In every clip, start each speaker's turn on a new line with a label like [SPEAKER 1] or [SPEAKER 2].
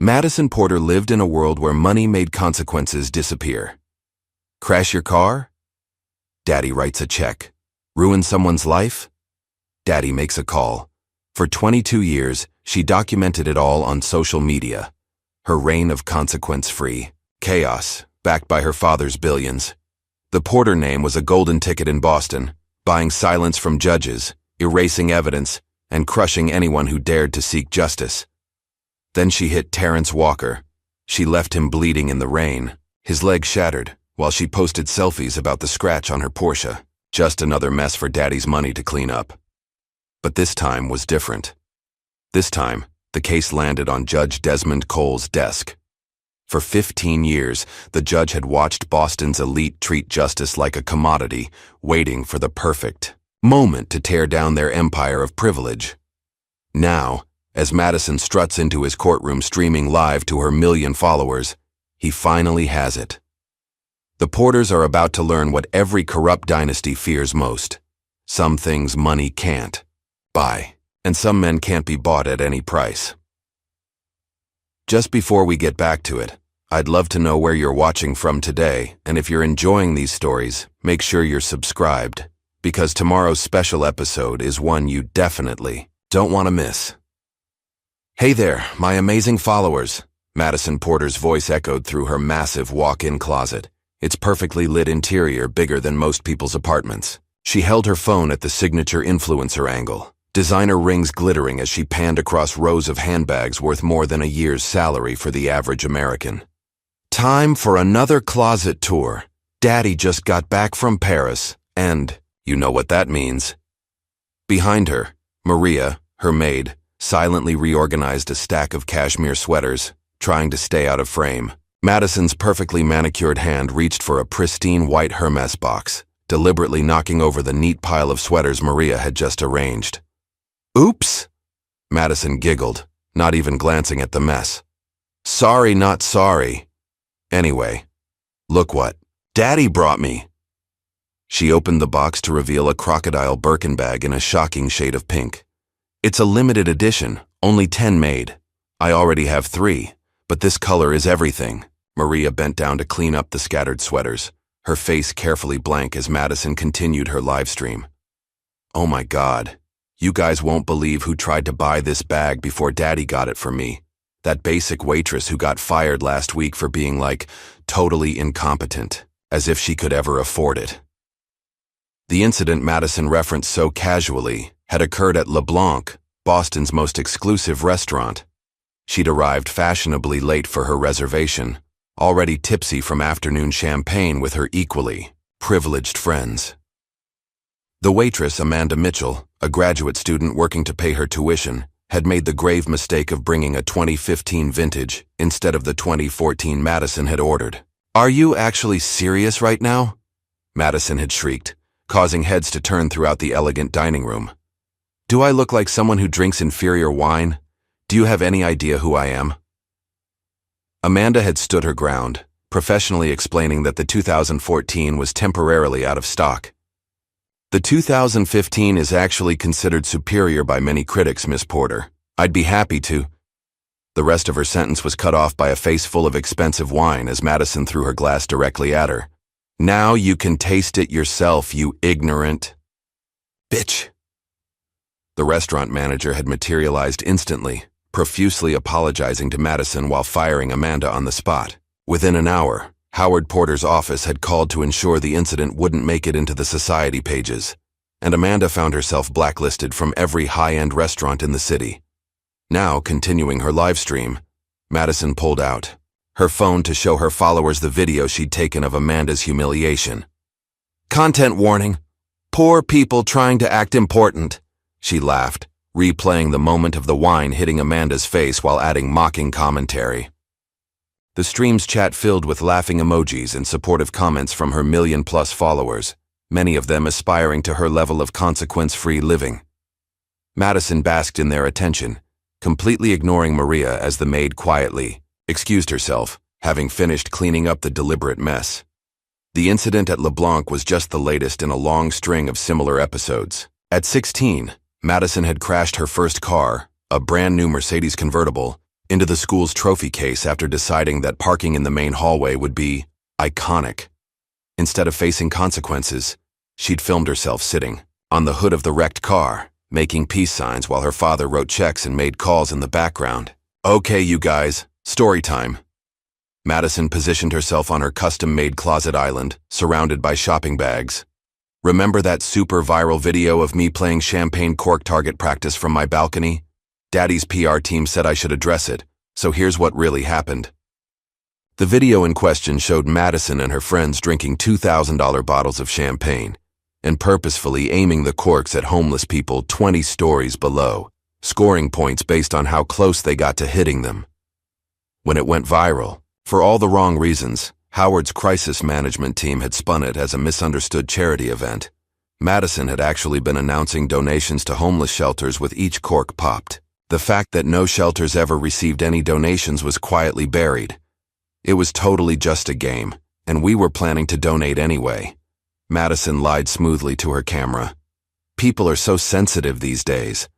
[SPEAKER 1] Madison Porter lived in a world where money made consequences disappear. Crash your car? Daddy writes a check. Ruin someone's life? Daddy makes a call. For 22 years, she documented it all on social media. Her reign of consequence-free chaos, backed by her father's billions. The Porter name was a golden ticket in Boston, buying silence from judges, erasing evidence, and crushing anyone who dared to seek justice. Then she hit Terrence Walker. She left him bleeding in the rain, his leg shattered, while she posted selfies about the scratch on her Porsche. Just another mess for Daddy's money to clean up. But this time was different. This time, the case landed on Judge Desmond Cole's desk. For 15 years, the judge had watched Boston's elite treat justice like a commodity, waiting for the perfect moment to tear down their empire of privilege. Now, as Madison struts into his courtroom streaming live to her million followers, he finally has it. The Porters are about to learn what every corrupt dynasty fears most. Some things money can't buy, and some men can't be bought at any price. Just before we get back to it, I'd love to know where you're watching from today, and if you're enjoying these stories, make sure you're subscribed, because tomorrow's special episode is one you definitely don't want to miss. Hey there, my amazing followers. Madison Porter's voice echoed through her massive walk-in closet, its perfectly lit interior bigger than most people's apartments. She held her phone at the signature influencer angle, designer rings glittering as she panned across rows of handbags worth more than a year's salary for the average American. Time for another closet tour. Daddy just got back from Paris, and you know what that means. Behind her, Maria, her maid, silently reorganized a stack of cashmere sweaters, trying to stay out of frame. Madison's perfectly manicured hand reached for a pristine white Hermes box, deliberately knocking over the neat pile of sweaters Maria had just arranged. Oops! Madison giggled, not even glancing at the mess. Sorry, not sorry. Anyway, look what Daddy brought me. She opened the box to reveal a crocodile Birkin bag in a shocking shade of pink. It's a limited edition, only 10 made. I already have 3, but this color is everything. Maria bent down to clean up the scattered sweaters, her face carefully blank as Madison continued her live stream. Oh my God, you guys won't believe who tried to buy this bag before Daddy got it for me. That basic waitress who got fired last week for being like totally incompetent, as if she could ever afford it. The incident Madison referenced so casually had occurred at LeBlanc, Boston's most exclusive restaurant. She'd arrived fashionably late for her reservation, already tipsy from afternoon champagne with her equally privileged friends. The waitress, Amanda Mitchell, a graduate student working to pay her tuition, had made the grave mistake of bringing a 2015 vintage instead of the 2014 Madison had ordered. Are you actually serious right now? Madison had shrieked, causing heads to turn throughout the elegant dining room. Do I look like someone who drinks inferior wine? Do you have any idea who I am? Amanda had stood her ground, professionally explaining that the 2014 was temporarily out of stock. The 2015 is actually considered superior by many critics, Miss Porter. I'd be happy to. The rest of her sentence was cut off by a face full of expensive wine as Madison threw her glass directly at her. Now you can taste it yourself, you ignorant bitch. The restaurant manager had materialized instantly, profusely apologizing to Madison while firing Amanda on the spot. Within an hour, Howard Porter's office had called to ensure the incident wouldn't make it into the society pages, and Amanda found herself blacklisted from every high-end restaurant in the city. Now, continuing her live stream, Madison pulled out her phone to show her followers the video she'd taken of Amanda's humiliation. Content warning. Poor people trying to act important, she laughed, replaying the moment of the wine hitting Amanda's face while adding mocking commentary. The stream's chat filled with laughing emojis and supportive comments from her million-plus followers, many of them aspiring to her level of consequence-free living. Madison basked in their attention, completely ignoring Maria as the maid quietly excused herself, having finished cleaning up the deliberate mess. The incident at LeBlanc was just the latest in a long string of similar episodes. At 16, Madison had crashed her first car, a brand-new Mercedes convertible, into the school's trophy case after deciding that parking in the main hallway would be iconic. Instead of facing consequences, she'd filmed herself sitting on the hood of the wrecked car, making peace signs while her father wrote checks and made calls in the background. Okay, you guys, story time. Madison positioned herself on her custom-made closet island, surrounded by shopping bags. Remember that super viral video of me playing champagne cork target practice from my balcony? Daddy's PR team said I should address it, so here's what really happened. The video in question showed Madison and her friends drinking $2,000 bottles of champagne and purposefully aiming the corks at homeless people 20 stories below, scoring points based on how close they got to hitting them. When it went viral, for all the wrong reasons, Howard's crisis management team had spun it as a misunderstood charity event. Madison had actually been announcing donations to homeless shelters with each cork popped. The fact that no shelters ever received any donations was quietly buried. It was totally just a game, and we were planning to donate anyway. Madison lied smoothly to her camera. People are so sensitive these days.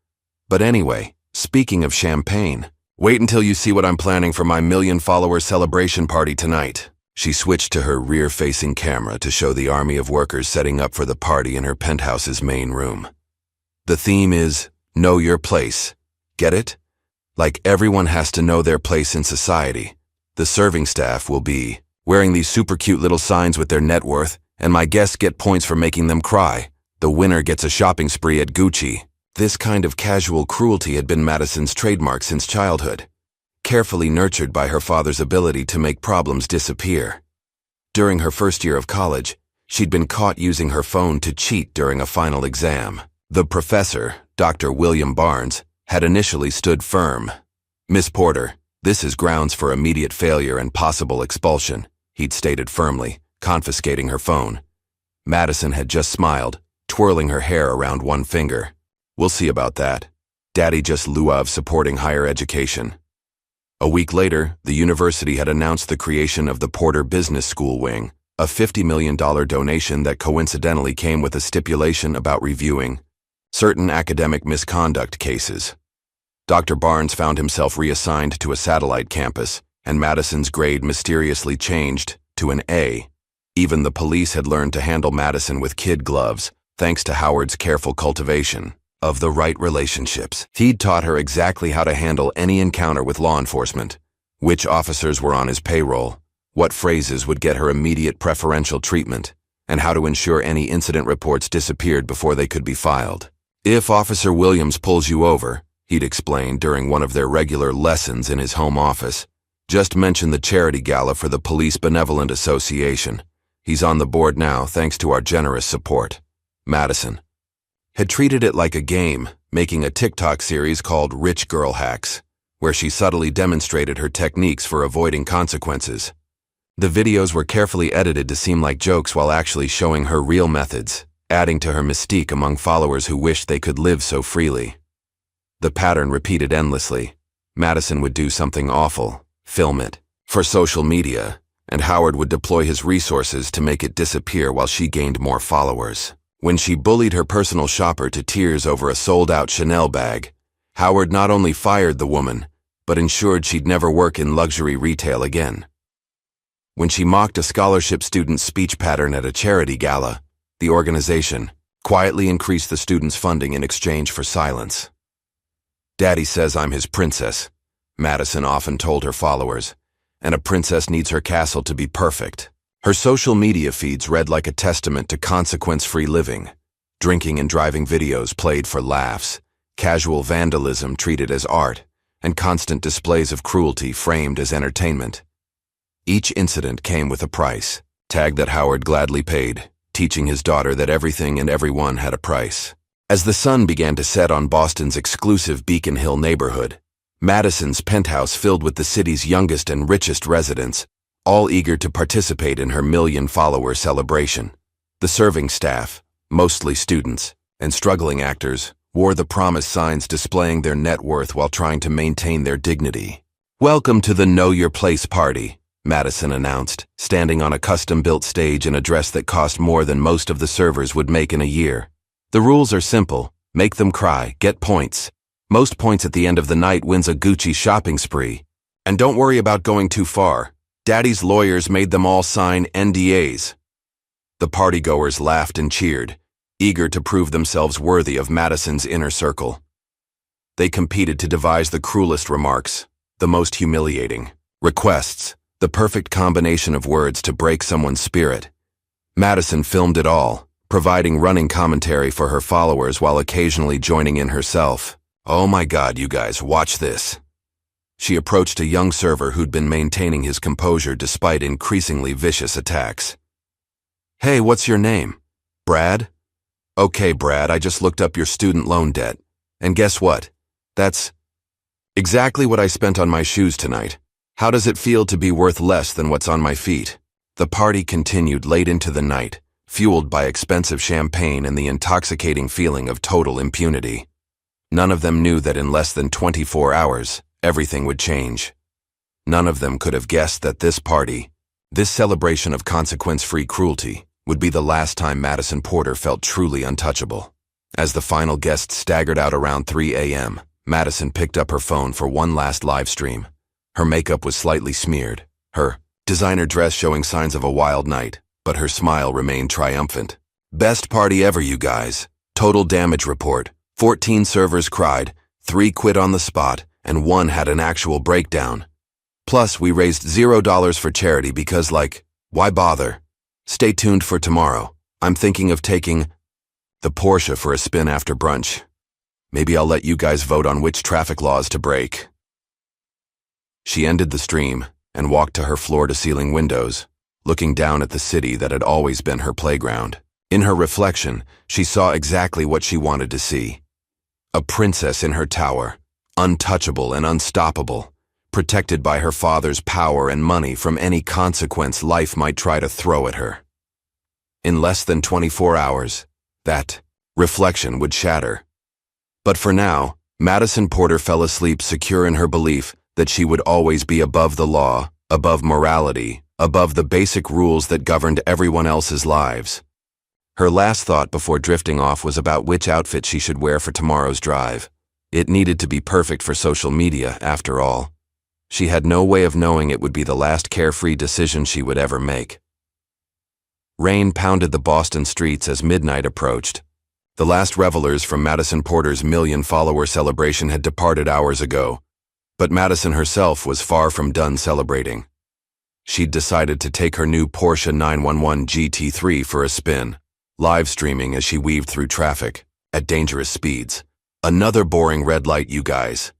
[SPEAKER 1] But anyway, speaking of champagne, wait until you see what I'm planning for my million-follower celebration party tonight. She switched to her rear-facing camera to show the army of workers setting up for the party in her penthouse's main room. The theme is, know your place. Get it? Like everyone has to know their place in society. The serving staff will be wearing these super cute little signs with their net worth, and my guests get points for making them cry. The winner gets a shopping spree at Gucci. This kind of casual cruelty had been Madison's trademark since childhood, carefully nurtured by her father's ability to make problems disappear. During her first year of college, she'd been caught using her phone to cheat during a final exam. The professor, Dr. William Barnes, had initially stood firm. "Miss Porter, this is grounds for immediate failure and possible expulsion," he'd stated firmly, confiscating her phone. Madison had just smiled, twirling her hair around one finger. "We'll see about that. Daddy just love supporting higher education." A week later, the university had announced the creation of the Porter Business School Wing, a $50 million donation that coincidentally came with a stipulation about reviewing certain academic misconduct cases. Dr. Barnes found himself reassigned to a satellite campus, and Madison's grade mysteriously changed to an A. Even the police had learned to handle Madison with kid gloves, thanks to Howard's careful cultivation of the right relationships. He'd taught her exactly how to handle any encounter with law enforcement, which officers were on his payroll, what phrases would get her immediate preferential treatment, and how to ensure any incident reports disappeared before they could be filed. "If Officer Williams pulls you over," he'd explained during one of their regular lessons in his home office, "just mention the charity gala for the Police Benevolent Association. He's on the board now thanks to our generous support." Madison had treated it like a game, making a TikTok series called Rich Girl Hacks, where she subtly demonstrated her techniques for avoiding consequences. The videos were carefully edited to seem like jokes while actually showing her real methods, adding to her mystique among followers who wished they could live so freely. The pattern repeated endlessly. Madison would do something awful, film it, for social media, and Howard would deploy his resources to make it disappear while she gained more followers. When she bullied her personal shopper to tears over a sold-out Chanel bag, Howard not only fired the woman, but ensured she'd never work in luxury retail again. When she mocked a scholarship student's speech pattern at a charity gala, the organization quietly increased the student's funding in exchange for silence. "Daddy says I'm his princess," Madison often told her followers, "and a princess needs her castle to be perfect." Her social media feeds read like a testament to consequence-free living. Drinking and driving videos played for laughs, casual vandalism treated as art, and constant displays of cruelty framed as entertainment. Each incident came with a price, tag that Howard gladly paid, teaching his daughter that everything and everyone had a price. As the sun began to set on Boston's exclusive Beacon Hill neighborhood, Madison's penthouse filled with the city's youngest and richest residents, all eager to participate in her million-follower celebration. The serving staff, mostly students, and struggling actors, wore the promised signs displaying their net worth while trying to maintain their dignity. "Welcome to the Know Your Place party," Madison announced, standing on a custom-built stage in a dress that cost more than most of the servers would make in a year. "The rules are simple. Make them cry, get points. Most points at the end of the night wins a Gucci shopping spree. And don't worry about going too far. Daddy's lawyers made them all sign NDAs. The partygoers laughed and cheered, eager to prove themselves worthy of Madison's inner circle. They competed to devise the cruelest remarks, the most humiliating requests, the perfect combination of words to break someone's spirit. Madison filmed it all, providing running commentary for her followers while occasionally joining in herself. "Oh my God, you guys, watch this." She approached a young server who'd been maintaining his composure despite increasingly vicious attacks. "Hey, what's your name? Brad? Okay, Brad, I just looked up your student loan debt. And guess what? That's exactly what I spent on my shoes tonight. How does it feel to be worth less than what's on my feet?" The party continued late into the night, fueled by expensive champagne and the intoxicating feeling of total impunity. None of them knew that in less than 24 hours, everything would change. None of them could have guessed that this party, this celebration of consequence-free cruelty, would be the last time Madison Porter felt truly untouchable. As the final guests staggered out around 3 a.m., Madison picked up her phone for one last live stream. Her makeup was slightly smeared, her designer dress showing signs of a wild night, but her smile remained triumphant. "Best party ever, you guys. Total damage report. 14 servers cried, 3 quit on the spot, and 1 had an actual breakdown. Plus, we raised $0 for charity because, why bother? Stay tuned for tomorrow. I'm thinking of taking the Porsche for a spin after brunch. Maybe I'll let you guys vote on which traffic laws to break." She ended the stream and walked to her floor-to-ceiling windows, looking down at the city that had always been her playground. In her reflection, she saw exactly what she wanted to see. A princess in her tower, untouchable and unstoppable, protected by her father's power and money from any consequence life might try to throw at her. In less than 24 hours, that reflection would shatter. But for now, Madison Porter fell asleep secure in her belief that she would always be above the law, above morality, above the basic rules that governed everyone else's lives. Her last thought before drifting off was about which outfit she should wear for tomorrow's drive. It needed to be perfect for social media, after all. She had no way of knowing it would be the last carefree decision she would ever make. Rain pounded the Boston streets as midnight approached. The last revelers from Madison Porter's million-follower celebration had departed hours ago, but Madison herself was far from done celebrating. She'd decided to take her new Porsche 911 GT3 for a spin, live streaming as she weaved through traffic, at dangerous speeds. "Another boring red light, you guys."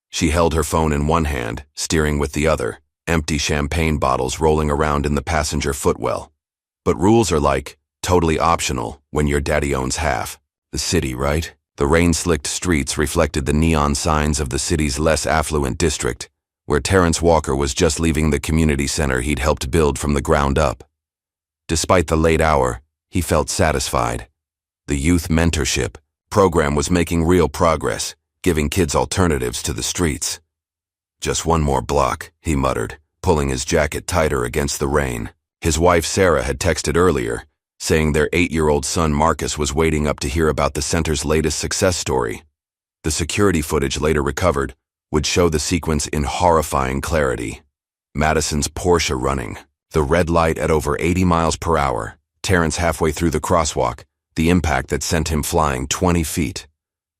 [SPEAKER 1] She held her phone in one hand, steering with the other, empty champagne bottles rolling around in the passenger footwell. But rules are totally optional when your daddy owns half. The city, right? The rain-slicked streets reflected the neon signs of the city's less affluent district, where Terrence Walker was just leaving the community center he'd helped build from the ground up. Despite the late hour, he felt satisfied. The youth mentorship program was making real progress, giving kids alternatives to the streets. "Just one more block," he muttered, pulling his jacket tighter against the rain. His wife Sarah had texted earlier, saying their 8-year-old son Marcus was waiting up to hear about the center's latest success story. The security footage later recovered would show the sequence in horrifying clarity. Madison's Porsche running, the red light at over 80 miles per hour, Terrence halfway through the crosswalk, the impact that sent him flying 20 feet.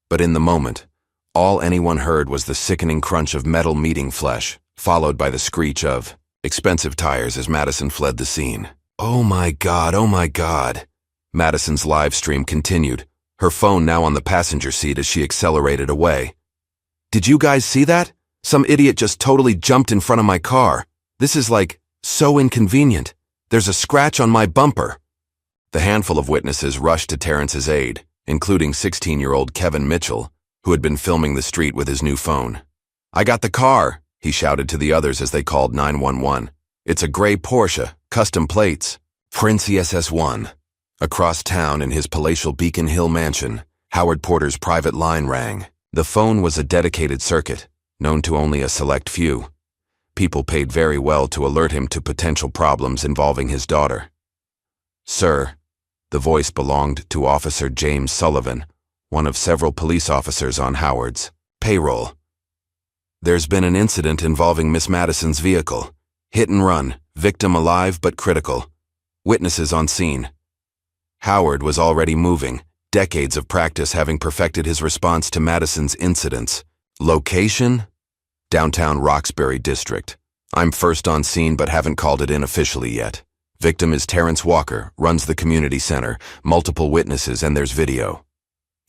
[SPEAKER 1] But in the moment, all anyone heard was the sickening crunch of metal meeting flesh, followed by the screech of expensive tires as Madison fled the scene. "Oh my God, oh my God." Madison's live stream continued, her phone now on the passenger seat as she accelerated away. "Did you guys see that? Some idiot just totally jumped in front of my car. This is so inconvenient. There's a scratch on my bumper." The handful of witnesses rushed to Terrence's aid, including 16-year-old Kevin Mitchell, who had been filming the street with his new phone. "I got the car," he shouted to the others as they called 911. "It's a gray Porsche, custom plates. Prince ESS1. Across town in his palatial Beacon Hill mansion, Howard Porter's private line rang. The phone was a dedicated circuit, known to only a select few. People paid very well to alert him to potential problems involving his daughter. "Sir," the voice belonged to Officer James Sullivan, one of several police officers on Howard's. Payroll. There's been an incident involving Miss Madison's vehicle. Hit and run, victim alive but critical. Witnesses on scene. Howard was already moving, decades of practice having perfected his response to Madison's incidents. Location? Downtown Roxbury District. I'm first on scene but haven't called it in officially yet. Victim is Terrence Walker, runs the community center, multiple witnesses, and there's video.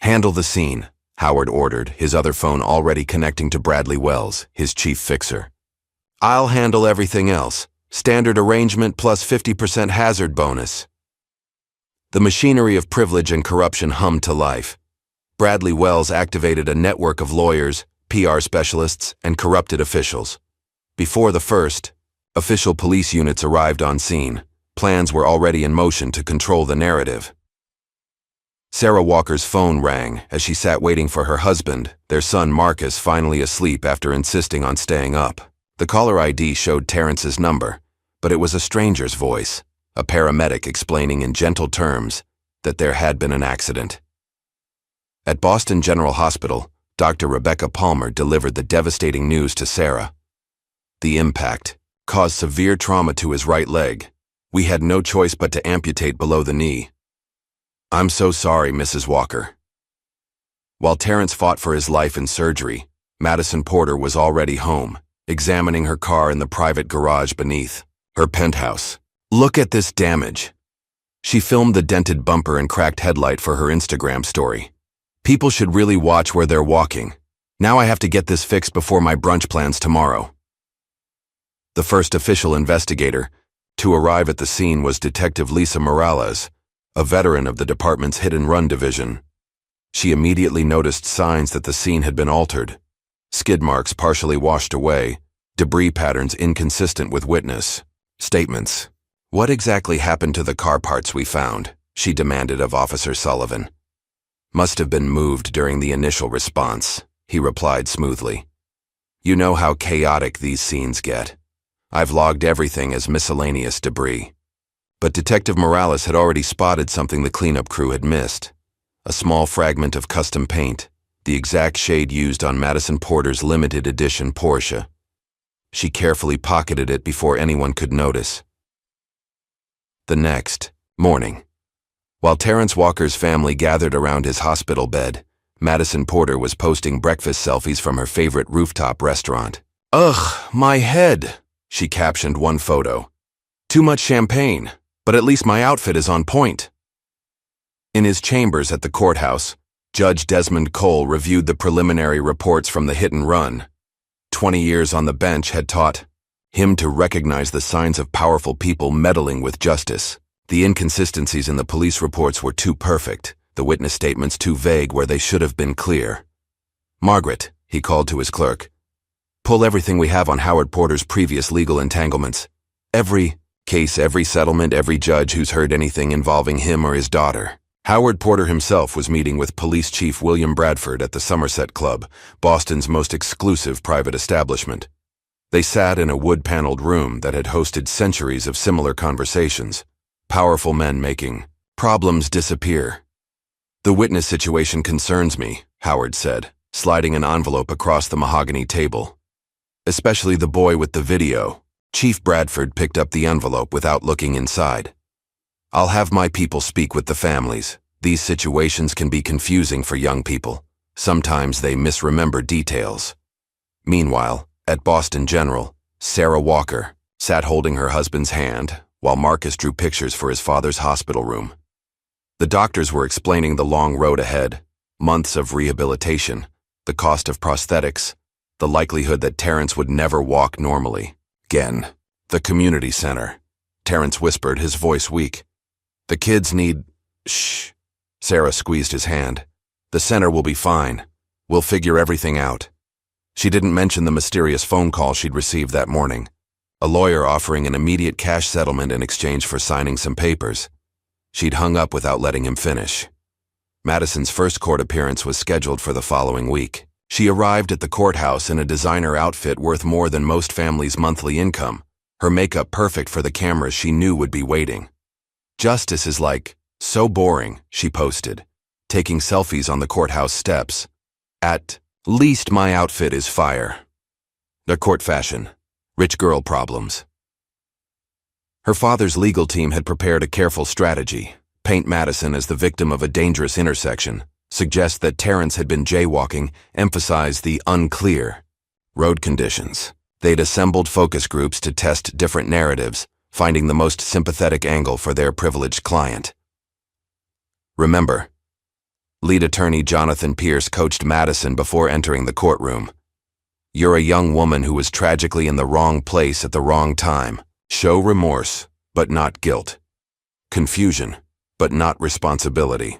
[SPEAKER 1] Handle the scene, Howard ordered, his other phone already connecting to Bradley Wells, his chief fixer. I'll handle everything else. Standard arrangement plus 50% hazard bonus. The machinery of privilege and corruption hummed to life. Bradley Wells activated a network of lawyers, PR specialists, and corrupted officials. Before the first, official police units arrived on scene. Plans were already in motion to control the narrative. Sarah Walker's phone rang as she sat waiting for her husband, their son Marcus finally asleep after insisting on staying up. The caller ID showed Terrence's number, but it was a stranger's voice, a paramedic explaining in gentle terms that there had been an accident. At Boston General Hospital, Dr. Rebecca Palmer delivered the devastating news to Sarah. The impact caused severe trauma to his right leg. We had no choice but to amputate below the knee. I'm so sorry, Mrs. Walker. While Terrence fought for his life in surgery, Madison Porter was already home, examining her car in the private garage beneath her penthouse. Look at this damage. She filmed the dented bumper and cracked headlight for her Instagram story. People should really watch where they're walking. Now I have to get this fixed before my brunch plans tomorrow. The first official investigator to arrive at the scene was Detective Lisa Morales, a veteran of the department's hit-and-run division. She immediately noticed signs that the scene had been altered. Skid marks partially washed away, debris patterns inconsistent with witness statements. What exactly happened to the car parts we found? She demanded of Officer Sullivan. Must have been moved during the initial response, he replied smoothly. You know how chaotic these scenes get. I've logged everything as miscellaneous debris. But Detective Morales had already spotted something the cleanup crew had missed. A small fragment of custom paint, the exact shade used on Madison Porter's limited edition Porsche. She carefully pocketed it before anyone could notice. The next morning, while Terrence Walker's family gathered around his hospital bed, Madison Porter was posting breakfast selfies from her favorite rooftop restaurant. Ugh, my head, she captioned one photo. Too much champagne, but at least my outfit is on point. In his chambers at the courthouse, Judge Desmond Cole reviewed the preliminary reports from the hit and run. 20 years on the bench had taught him to recognize the signs of powerful people meddling with justice. The inconsistencies in the police reports were too perfect, the witness statements too vague where they should have been clear. Margaret, he called to his clerk. Pull everything we have on Howard Porter's previous legal entanglements. Every case, every settlement, every judge who's heard anything involving him or his daughter. Howard Porter himself was meeting with Police Chief William Bradford at the Somerset Club, Boston's most exclusive private establishment. They sat in a wood-paneled room that had hosted centuries of similar conversations. Powerful men making problems disappear. The witness situation concerns me, Howard said, sliding an envelope across the mahogany table. Especially the boy with the video. Chief Bradford picked up the envelope without looking inside. I'll have my people speak with the families. These situations can be confusing for young people. Sometimes they misremember details. Meanwhile, at Boston General, Sarah Walker sat holding her husband's hand while Marcus drew pictures for his father's hospital room. The doctors were explaining the long road ahead, months of rehabilitation, the cost of prosthetics, the likelihood that Terrence would never walk normally. Again, the community center. Terrence whispered, his voice weak. The kids need... Shh. Sarah squeezed his hand. The center will be fine. We'll figure everything out. She didn't mention the mysterious phone call she'd received that morning. A lawyer offering an immediate cash settlement in exchange for signing some papers. She'd hung up without letting him finish. Madison's first court appearance was scheduled for the following week. She arrived at the courthouse in a designer outfit worth more than most families' monthly income, her makeup perfect for the cameras she knew would be waiting. Justice is like, so boring, she posted, taking selfies on the courthouse steps. At Least my outfit is fire. A court fashion. Rich girl problems. Her father's legal team had prepared a careful strategy. Paint Madison as the victim of a dangerous intersection. Suggest that Terrence had been jaywalking. Emphasize the unclear road conditions. They'd assembled focus groups to test different narratives, finding the most sympathetic angle for their privileged client. Remember, lead attorney Jonathan Pierce coached Madison before entering the courtroom. You're a young woman who was tragically in the wrong place at the wrong time. Show remorse, but not guilt. Confusion, but not responsibility.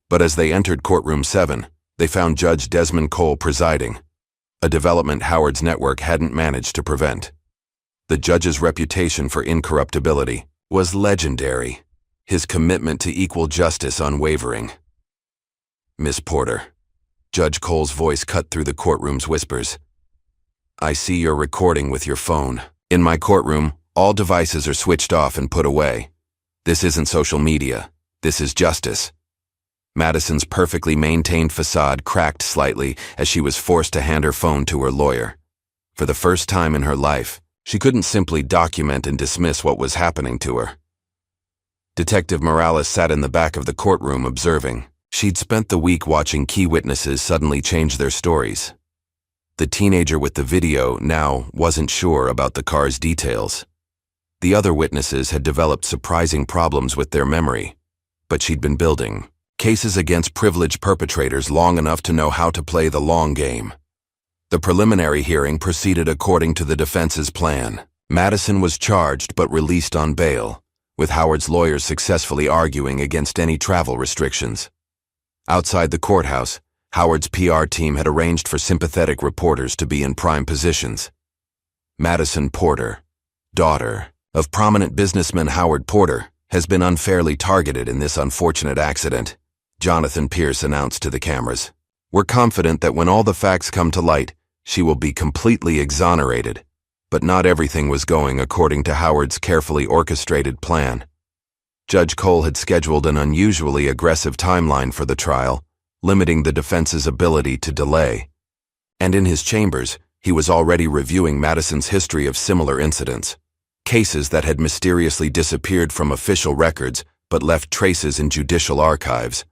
[SPEAKER 1] But as they entered courtroom 7, they found Judge Desmond Cole presiding, a development Howard's network hadn't managed to prevent. The judge's reputation for incorruptibility was legendary, his commitment to equal justice unwavering. Miss Porter. Judge Cole's voice cut through the courtroom's whispers. I see you're recording with your phone. In my courtroom, all devices are switched off and put away. This isn't social media. This is justice. Madison's perfectly maintained facade cracked slightly as she was forced to hand her phone to her lawyer. For the first time in her life, she couldn't simply document and dismiss what was happening to her. Detective Morales sat in the back of the courtroom observing. She'd spent the week watching key witnesses suddenly change their stories. The teenager with the video now wasn't sure about the car's details. The other witnesses had developed surprising problems with their memory, but she'd been building cases against privileged perpetrators long enough to know how to play the long game. The preliminary hearing proceeded according to the defense's plan. Madison was charged but released on bail, with Howard's lawyers successfully arguing against any travel restrictions. Outside the courthouse, Howard's PR team had arranged for sympathetic reporters to be in prime positions. Madison Porter, daughter of prominent businessman Howard Porter, has been unfairly targeted in this unfortunate accident, Jonathan Pierce announced to the cameras. We're confident that when all the facts come to light, she will be completely exonerated. But not everything was going according to Howard's carefully orchestrated plan. Judge Cole had scheduled an unusually aggressive timeline for the trial, limiting the defense's ability to delay. And in his chambers, he was already reviewing Madison's history of similar incidents, cases that had mysteriously disappeared from official records but left traces in judicial archives.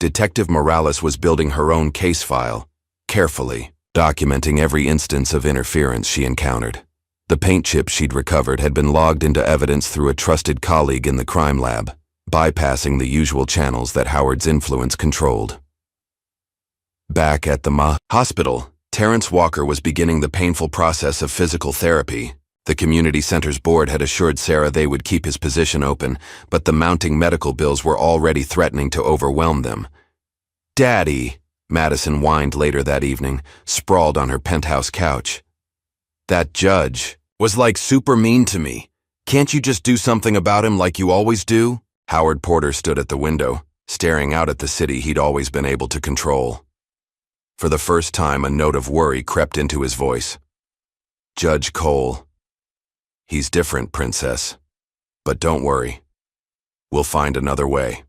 [SPEAKER 1] Detective Morales was building her own case file, carefully, documenting every instance of interference she encountered. The paint chips she'd recovered had been logged into evidence through a trusted colleague in the crime lab, bypassing the usual channels that Howard's influence controlled. Back at the hospital, Terrence Walker was beginning the painful process of physical therapy. The community center's board had assured Sarah they would keep his position open, but the mounting medical bills were already threatening to overwhelm them. Daddy, Madison whined later that evening, sprawled on her penthouse couch. That judge was like super mean to me. Can't you just do something about him like you always do? Howard Porter stood at the window, staring out at the city he'd always been able to control. For the first time, a note of worry crept into his voice. Judge Cole. He's different, Princess. But don't worry. We'll find another way.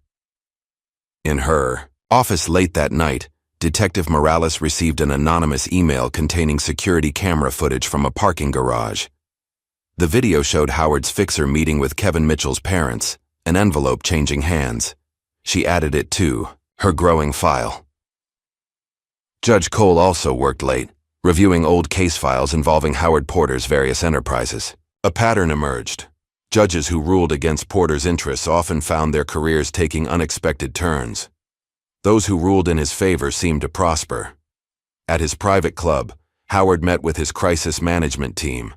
[SPEAKER 1] In her office late that night, Detective Morales received an anonymous email containing security camera footage from a parking garage. The video showed Howard's fixer meeting with Kevin Mitchell's parents, an envelope changing hands. She added it to her growing file. Judge Cole also worked late, reviewing old case files involving Howard Porter's various enterprises. A pattern emerged. Judges who ruled against Porter's interests often found their careers taking unexpected turns. Those who ruled in his favor seemed to prosper. At his private club, Howard met with his crisis management team.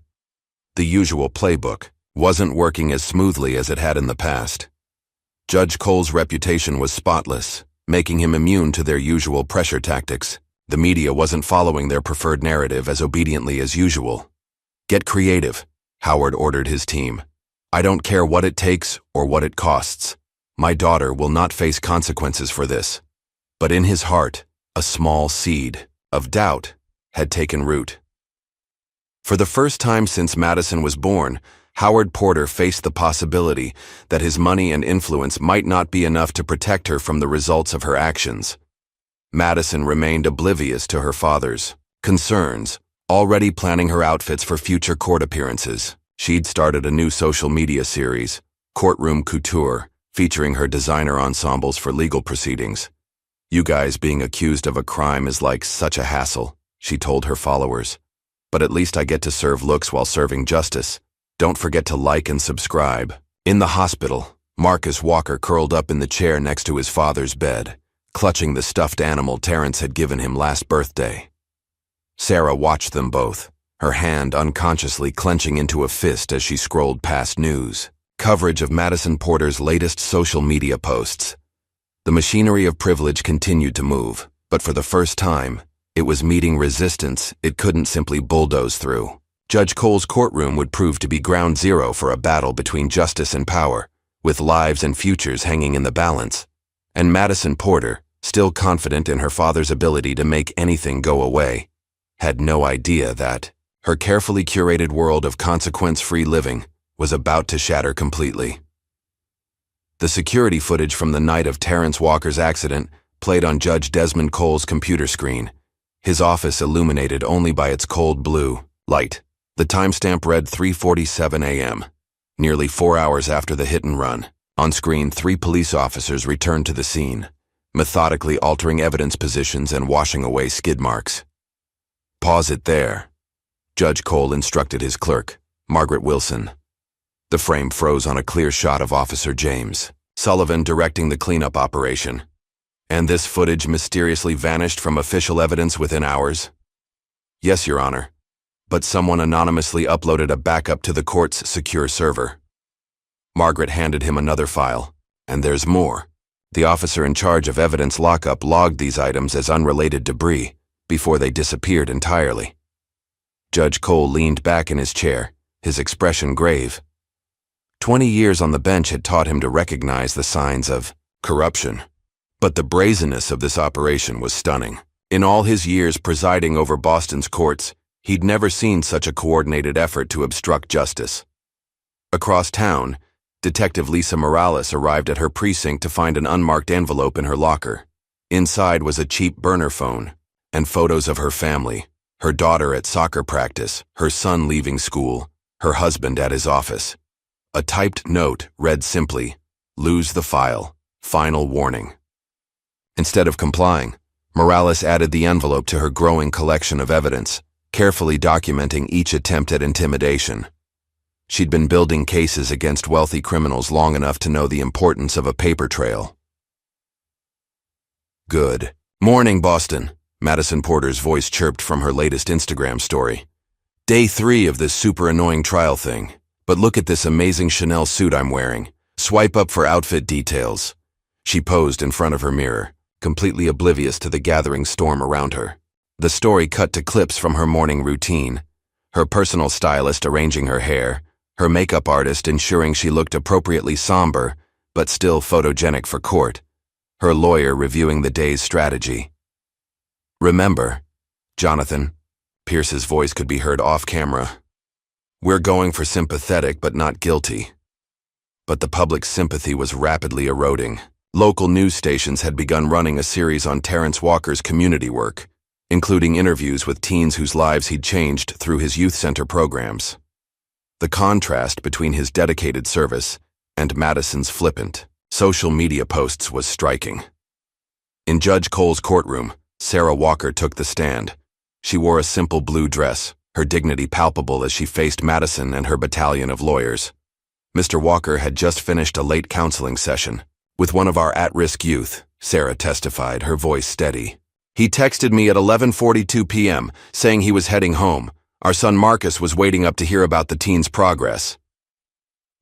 [SPEAKER 1] The usual playbook wasn't working as smoothly as it had in the past. Judge Cole's reputation was spotless, making him immune to their usual pressure tactics. The media wasn't following their preferred narrative as obediently as usual. Get creative, Howard ordered his team. I don't care what it takes or what it costs. My daughter will not face consequences for this. But in his heart, a small seed of doubt had taken root. For the first time since Madison was born, Howard Porter faced the possibility that his money and influence might not be enough to protect her from the results of her actions. Madison remained oblivious to her father's concerns, already planning her outfits for future court appearances. She'd started a new social media series, Courtroom Couture, featuring her designer ensembles for legal proceedings. "You guys being accused of a crime is like such a hassle," she told her followers. "But at least I get to serve looks while serving justice. Don't forget to like and subscribe." In the hospital, Marcus Walker curled up in the chair next to his father's bed, clutching the stuffed animal Terrence had given him last birthday. Sarah watched them both, her hand unconsciously clenching into a fist as she scrolled past news coverage of Madison Porter's latest social media posts. The machinery of privilege continued to move, but for the first time, it was meeting resistance it couldn't simply bulldoze through. Judge Cole's courtroom would prove to be ground zero for a battle between justice and power, with lives and futures hanging in the balance. And Madison Porter, still confident in her father's ability to make anything go away, had no idea that her carefully curated world of consequence-free living was about to shatter completely. The security footage from the night of Terrence Walker's accident played on Judge Desmond Cole's computer screen, his office illuminated only by its cold blue light. The timestamp read 3:47 a.m., nearly 4 hours after the hit and run. On screen, 3 police officers returned to the scene, methodically altering evidence positions and washing away skid marks. "Pause it there," Judge Cole instructed his clerk, Margaret Wilson. The frame froze on a clear shot of Officer James Sullivan directing the cleanup operation. And this footage mysteriously vanished from official evidence within hours? "Yes, Your Honor. But someone anonymously uploaded a backup to the court's secure server." Margaret handed him another file. "And there's more. The officer in charge of evidence lockup logged these items as unrelated debris before they disappeared entirely." Judge Cole leaned back in his chair, his expression grave. 20 years on the bench had taught him to recognize the signs of corruption. But the brazenness of this operation was stunning. In all his years presiding over Boston's courts, he'd never seen such a coordinated effort to obstruct justice. Across town, Detective Lisa Morales arrived at her precinct to find an unmarked envelope in her locker. Inside was a cheap burner phone and photos of her family, her daughter at soccer practice, her son leaving school, her husband at his office. A typed note read simply, "Lose the file. Final warning." Instead of complying, Morales added the envelope to her growing collection of evidence, carefully documenting each attempt at intimidation. She'd been building cases against wealthy criminals long enough to know the importance of a paper trail. "Good morning, Boston," Madison Porter's voice chirped from her latest Instagram story. "Day 3 of this super annoying trial thing. But look at this amazing Chanel suit I'm wearing. Swipe up for outfit details." She posed in front of her mirror, completely oblivious to the gathering storm around her. The story cut to clips from her morning routine, her personal stylist arranging her hair, her makeup artist ensuring she looked appropriately somber, but still photogenic for court, her lawyer reviewing the day's strategy. "Remember, Jonathan," Pierce's voice could be heard off camera, "we're going for sympathetic but not guilty." But the public's sympathy was rapidly eroding. Local news stations had begun running a series on Terrence Walker's community work, including interviews with teens whose lives he'd changed through his youth center programs. The contrast between his dedicated service and Madison's flippant social media posts was striking. In Judge Cole's courtroom, Sarah Walker took the stand. She wore a simple blue dress, her dignity palpable as she faced Madison and her battalion of lawyers. Mr. Walker had just finished a late counseling session with one of our at-risk youth, Sarah testified, her voice steady. "He texted me at 11:42 p.m., saying he was heading home. Our son Marcus was waiting up to hear about the teen's progress."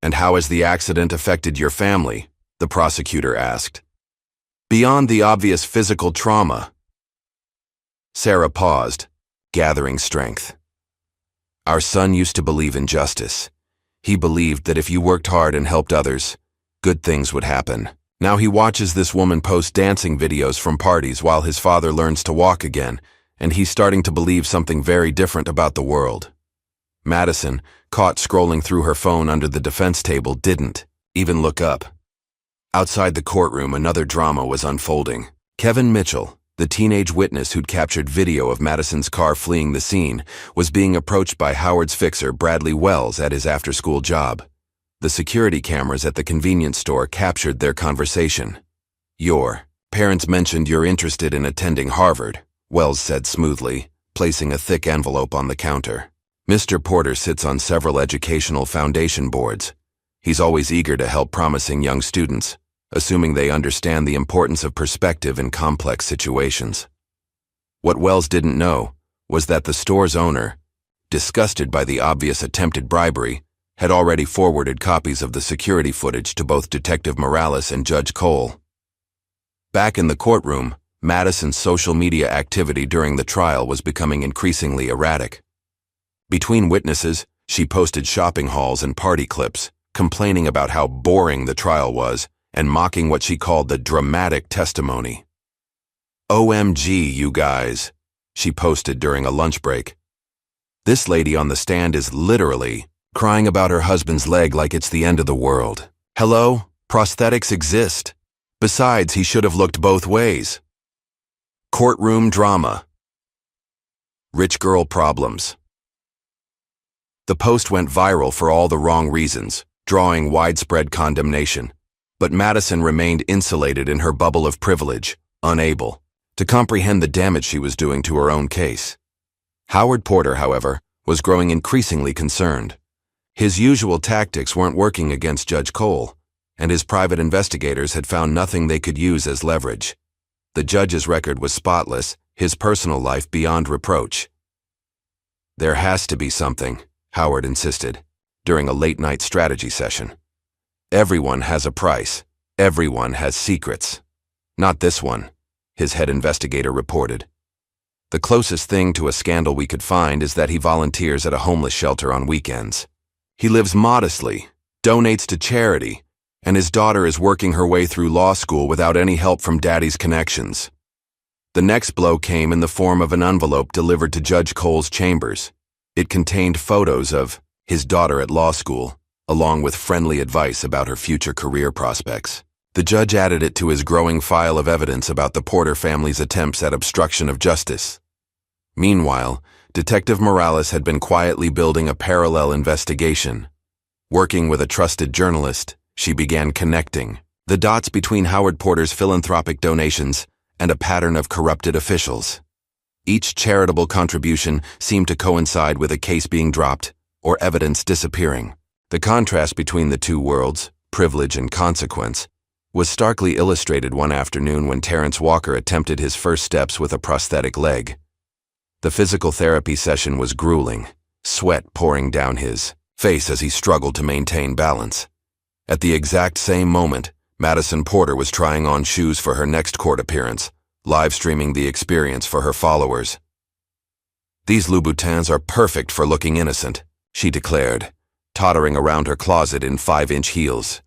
[SPEAKER 1] "And how has the accident affected your family?" the prosecutor asked. "Beyond the obvious physical trauma." Sarah paused, gathering strength. "Our son used to believe in justice. He believed that if you worked hard and helped others, good things would happen. Now he watches this woman post dancing videos from parties while his father learns to walk again, and he's starting to believe something very different about the world." Madison, caught scrolling through her phone under the defense table, didn't even look up. Outside the courtroom, another drama was unfolding. Kevin Mitchell, The teenage witness who'd captured video of Madison's car fleeing the scene was being approached by Howard's fixer, Bradley Wells, at his after-school job. The security cameras at the convenience store captured their conversation. "Your parents mentioned you're interested in attending Harvard," Wells said smoothly, placing a thick envelope on the counter. Mr. Porter sits on several educational foundation boards. He's always eager to help promising young students, assuming they understand the importance of perspective in complex situations. What Wells didn't know was that the store's owner, disgusted by the obvious attempted bribery, had already forwarded copies of the security footage to both Detective Morales and Judge Cole. Back in the courtroom, Madison's social media activity during the trial was becoming increasingly erratic. Between witnesses, she posted shopping hauls and party clips, complaining about how boring the trial was and mocking what she called the dramatic testimony. "OMG, you guys," she posted during a lunch break. "This lady on the stand is literally crying about her husband's leg like it's the end of the world. Hello? Prosthetics exist. Besides, he should have looked both ways." Courtroom drama. Rich girl problems. The post went viral for all the wrong reasons, drawing widespread condemnation. But Madison remained insulated in her bubble of privilege, unable to comprehend the damage she was doing to her own case. Howard Porter, however, was growing increasingly concerned. His usual tactics weren't working against Judge Cole, and his private investigators had found nothing they could use as leverage. The judge's record was spotless, his personal life beyond reproach. "There has to be something," Howard insisted, during a late-night strategy session. "Everyone has a price. Everyone has secrets. Not this one," his head investigator reported. "The closest thing to a scandal we could find is that he volunteers at a homeless shelter on weekends. He lives modestly, donates to charity, and his daughter is working her way through law school without any help from Daddy's connections." The next blow came in the form of an envelope delivered to Judge Cole's chambers. It contained photos of his daughter at law school, along with friendly advice about her future career prospects. The judge added it to his growing file of evidence about the Porter family's attempts at obstruction of justice. Meanwhile, Detective Morales had been quietly building a parallel investigation. Working with a trusted journalist, she began connecting the dots between Howard Porter's philanthropic donations and a pattern of corrupted officials. Each charitable contribution seemed to coincide with a case being dropped or evidence disappearing. The contrast between the two worlds, privilege and consequence, was starkly illustrated one afternoon when Terrence Walker attempted his first steps with a prosthetic leg. The physical therapy session was grueling, sweat pouring down his face as he struggled to maintain balance. At the exact same moment, Madison Porter was trying on shoes for her next court appearance, live streaming the experience for her followers. "These Louboutins are perfect for looking innocent," she declared, tottering around her closet in 5-inch heels.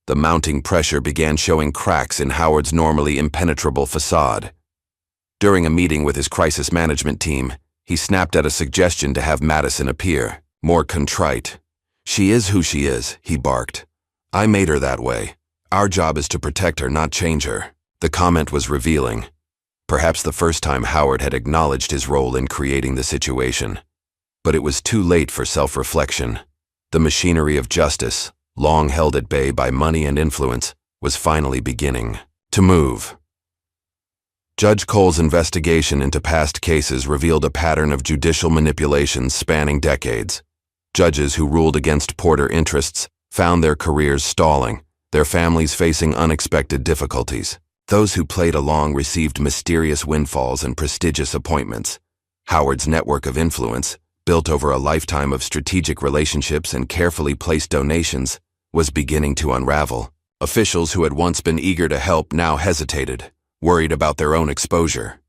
[SPEAKER 1] The mounting pressure began showing cracks in Howard's normally impenetrable facade. During a meeting with his crisis management team, he snapped at a suggestion to have Madison appear, more contrite. "She is who she is," he barked. "I made her that way. Our job is to protect her, not change her." The comment was revealing. Perhaps the first time Howard had acknowledged his role in creating the situation. But it was too late for self-reflection. The machinery of justice, long held at bay by money and influence, was finally beginning to move. Judge Cole's investigation into past cases revealed a pattern of judicial manipulations spanning decades. Judges who ruled against Porter interests found their careers stalling, their families facing unexpected difficulties. Those who played along received mysterious windfalls and prestigious appointments. Howard's network of influence, built over a lifetime of strategic relationships and carefully placed donations, was beginning to unravel. Officials who had once been eager to help now hesitated, worried about their own exposure.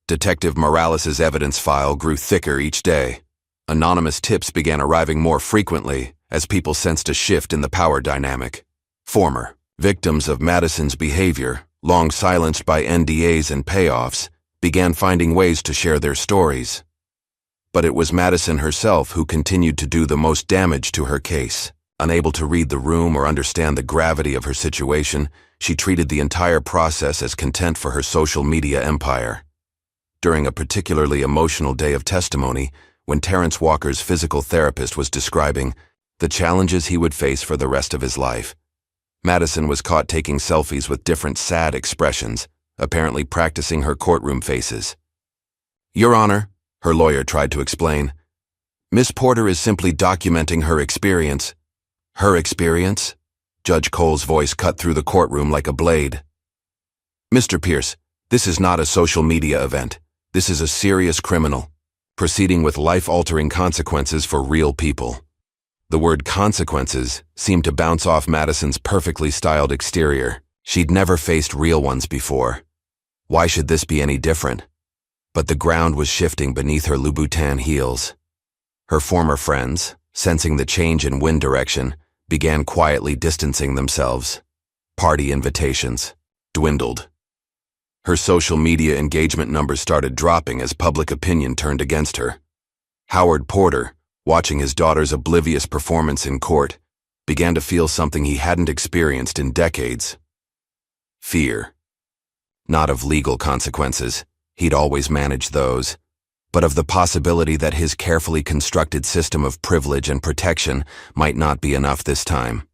[SPEAKER 1] Detective Morales' evidence file grew thicker each day. Anonymous tips began arriving more frequently as people sensed a shift in the power dynamic. Former victims of Madison's behavior, long silenced by NDAs and payoffs, began finding ways to share their stories. But it was Madison herself who continued to do the most damage to her case. Unable to read the room or understand the gravity of her situation, she treated the entire process as content for her social media empire. During a particularly emotional day of testimony, when Terrence Walker's physical therapist was describing the challenges he would face for the rest of his life, Madison was caught taking selfies with different sad expressions, apparently practicing her courtroom faces. "Your Honor," her lawyer tried to explain, "Miss Porter is simply documenting her experience." "Her experience?" Judge Cole's voice cut through the courtroom like a blade. "Mr. Pierce, this is not a social media event. This is a serious criminal, proceeding with life-altering consequences for real people." The word consequences seemed to bounce off Madison's perfectly styled exterior. She'd never faced real ones before. Why should this be any different? But the ground was shifting beneath her Louboutin heels. Her former friends, sensing the change in wind direction, began quietly distancing themselves. Party invitations dwindled. Her social media engagement numbers started dropping as public opinion turned against her. Howard Porter, watching his daughter's oblivious performance in court, began to feel something he hadn't experienced in decades. Fear. Not of legal consequences, he'd always managed those, but of the possibility that his carefully constructed system of privilege and protection might not be enough this time.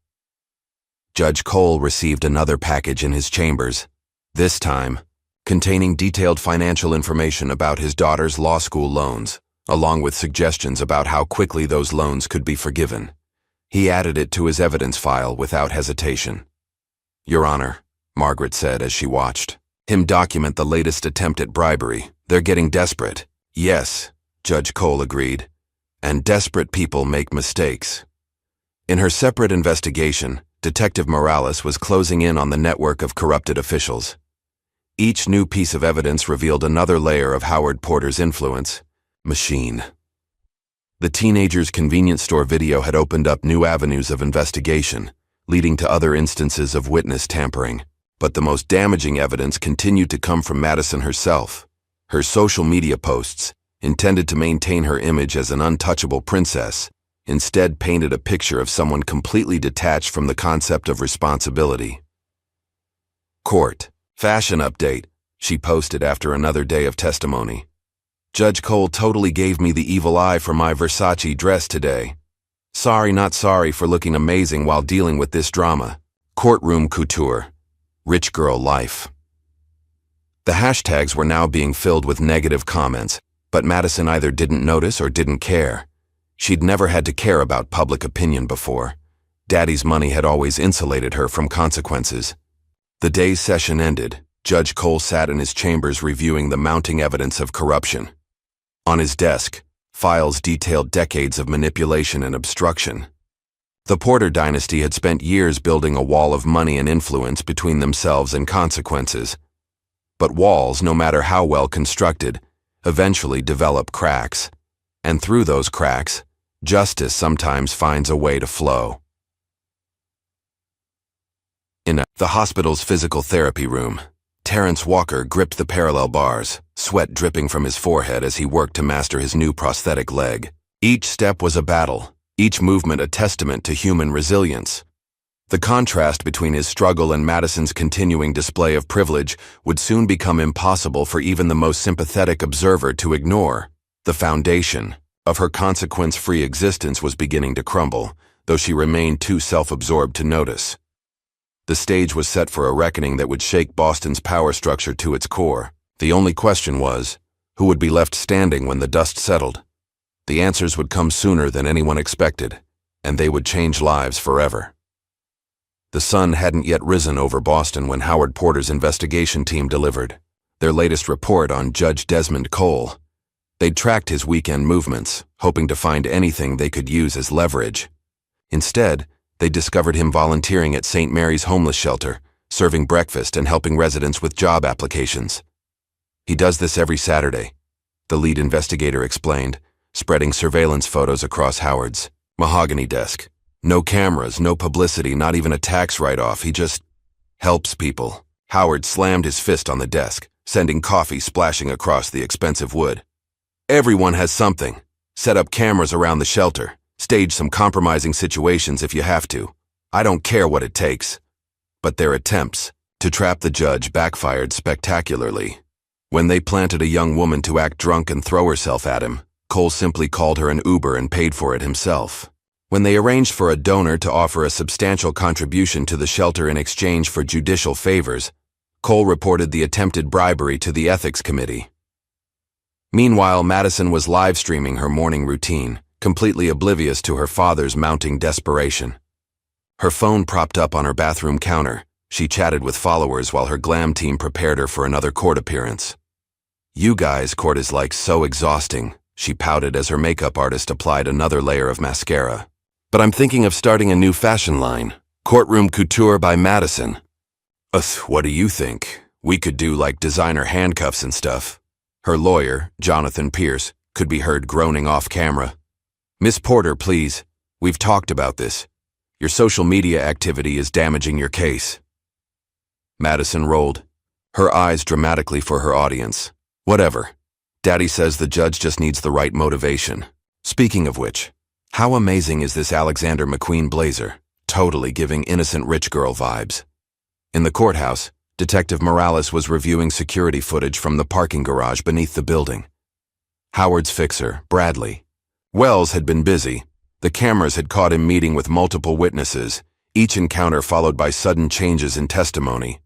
[SPEAKER 1] Judge Cole received another package in his chambers, this time containing detailed financial information about his daughter's law school loans, along with suggestions about how quickly those loans could be forgiven. He added it to his evidence file without hesitation. "Your Honor," Margaret said as she watched him document the latest attempt at bribery. "They're getting desperate." "Yes," Judge Cole agreed, "and desperate people make mistakes." In her separate investigation, Detective Morales was closing in on the network of corrupted officials. Each new piece of evidence revealed another layer of Howard Porter's influence. Machine. The teenager's convenience store video had opened up new avenues of investigation, leading to other instances of witness tampering. But the most damaging evidence continued to come from Madison herself. Her social media posts, intended to maintain her image as an untouchable princess, instead painted a picture of someone completely detached from the concept of responsibility. "Court. Fashion update," she posted after another day of testimony. "Judge Cole totally gave me the evil eye for my Versace dress today. Sorry not sorry for looking amazing while dealing with this drama. Courtroom couture. Rich girl life." The hashtags were now being filled with negative comments, but Madison either didn't notice or didn't care. She'd never had to care about public opinion before. Daddy's money had always insulated her from consequences. The day's session ended. Judge Cole sat in his chambers reviewing the mounting evidence of corruption. On his desk, files detailed decades of manipulation and obstruction. The Porter dynasty had spent years building a wall of money and influence between themselves and consequences. But walls, no matter how well constructed, eventually develop cracks. And through those cracks, justice sometimes finds a way to flow. In the hospital's physical therapy room, Terrence Walker gripped the parallel bars, sweat dripping from his forehead as he worked to master his new prosthetic leg. Each step was a battle, each movement a testament to human resilience. The contrast between his struggle and Madison's continuing display of privilege would soon become impossible for even the most sympathetic observer to ignore. The foundation of her consequence-free existence was beginning to crumble, though she remained too self-absorbed to notice. The stage was set for a reckoning that would shake Boston's power structure to its core. The only question was, who would be left standing when the dust settled? The answers would come sooner than anyone expected, and they would change lives forever. The sun hadn't yet risen over Boston when Howard Porter's investigation team delivered their latest report on Judge Desmond Cole. They'd tracked his weekend movements, hoping to find anything they could use as leverage. Instead, they discovered him volunteering at St. Mary's homeless shelter, serving breakfast and helping residents with job applications. "He does this every Saturday," the lead investigator explained, spreading surveillance photos across Howard's mahogany desk. "No cameras, no publicity, not even a tax write-off. He just helps people." Howard slammed his fist on the desk, sending coffee splashing across the expensive wood. "Everyone has something. Set up cameras around the shelter. Stage some compromising situations if you have to. I don't care what it takes. But their attempts to trap the judge backfired spectacularly. When they planted a young woman to act drunk and throw herself at him, Cole simply called her an Uber and paid for it himself. When they arranged for a donor to offer a substantial contribution to the shelter in exchange for judicial favors, Cole reported the attempted bribery to the ethics committee. Meanwhile, Madison was live streaming her morning routine, completely oblivious to her father's mounting desperation. Her phone propped up on her bathroom counter, she chatted with followers while her glam team prepared her for another court appearance. "You guys, court is like so exhausting," she pouted as her makeup artist applied another layer of mascara. "But I'm thinking of starting a new fashion line, Courtroom Couture by Madison." What do you think? We could do like designer handcuffs and stuff." Her lawyer, Jonathan Pierce, could be heard groaning off camera. "Miss Porter, please. We've talked about this. Your social media activity is damaging your case." Madison rolled, her eyes dramatically for her audience. "Whatever. Daddy says the judge just needs the right motivation. Speaking of which, how amazing is this Alexander McQueen blazer? Totally giving innocent rich girl vibes." In the courthouse, Detective Morales was reviewing security footage from the parking garage beneath the building. Howard's fixer, Bradley. Wells had been busy. The cameras had caught him meeting with multiple witnesses, each encounter followed by sudden changes in testimony.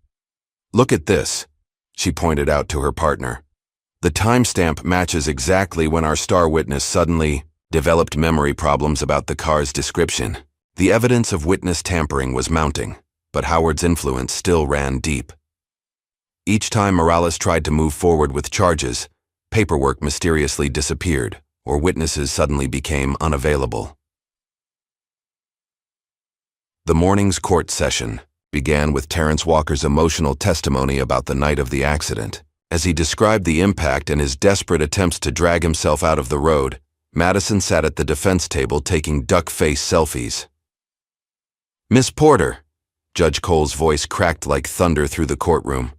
[SPEAKER 1] "Look at this," she pointed out to her partner. "The timestamp matches exactly when our star witness suddenly developed memory problems about the car's description." The evidence of witness tampering was mounting, but Howard's influence still ran deep. Each time Morales tried to move forward with charges, paperwork mysteriously disappeared, or witnesses suddenly became unavailable. The morning's court session began with Terrence Walker's emotional testimony about the night of the accident. As he described the impact and his desperate attempts to drag himself out of the road, Madison sat at the defense table taking duck-face selfies. "Miss Porter," Judge Cole's voice cracked like thunder through the courtroom.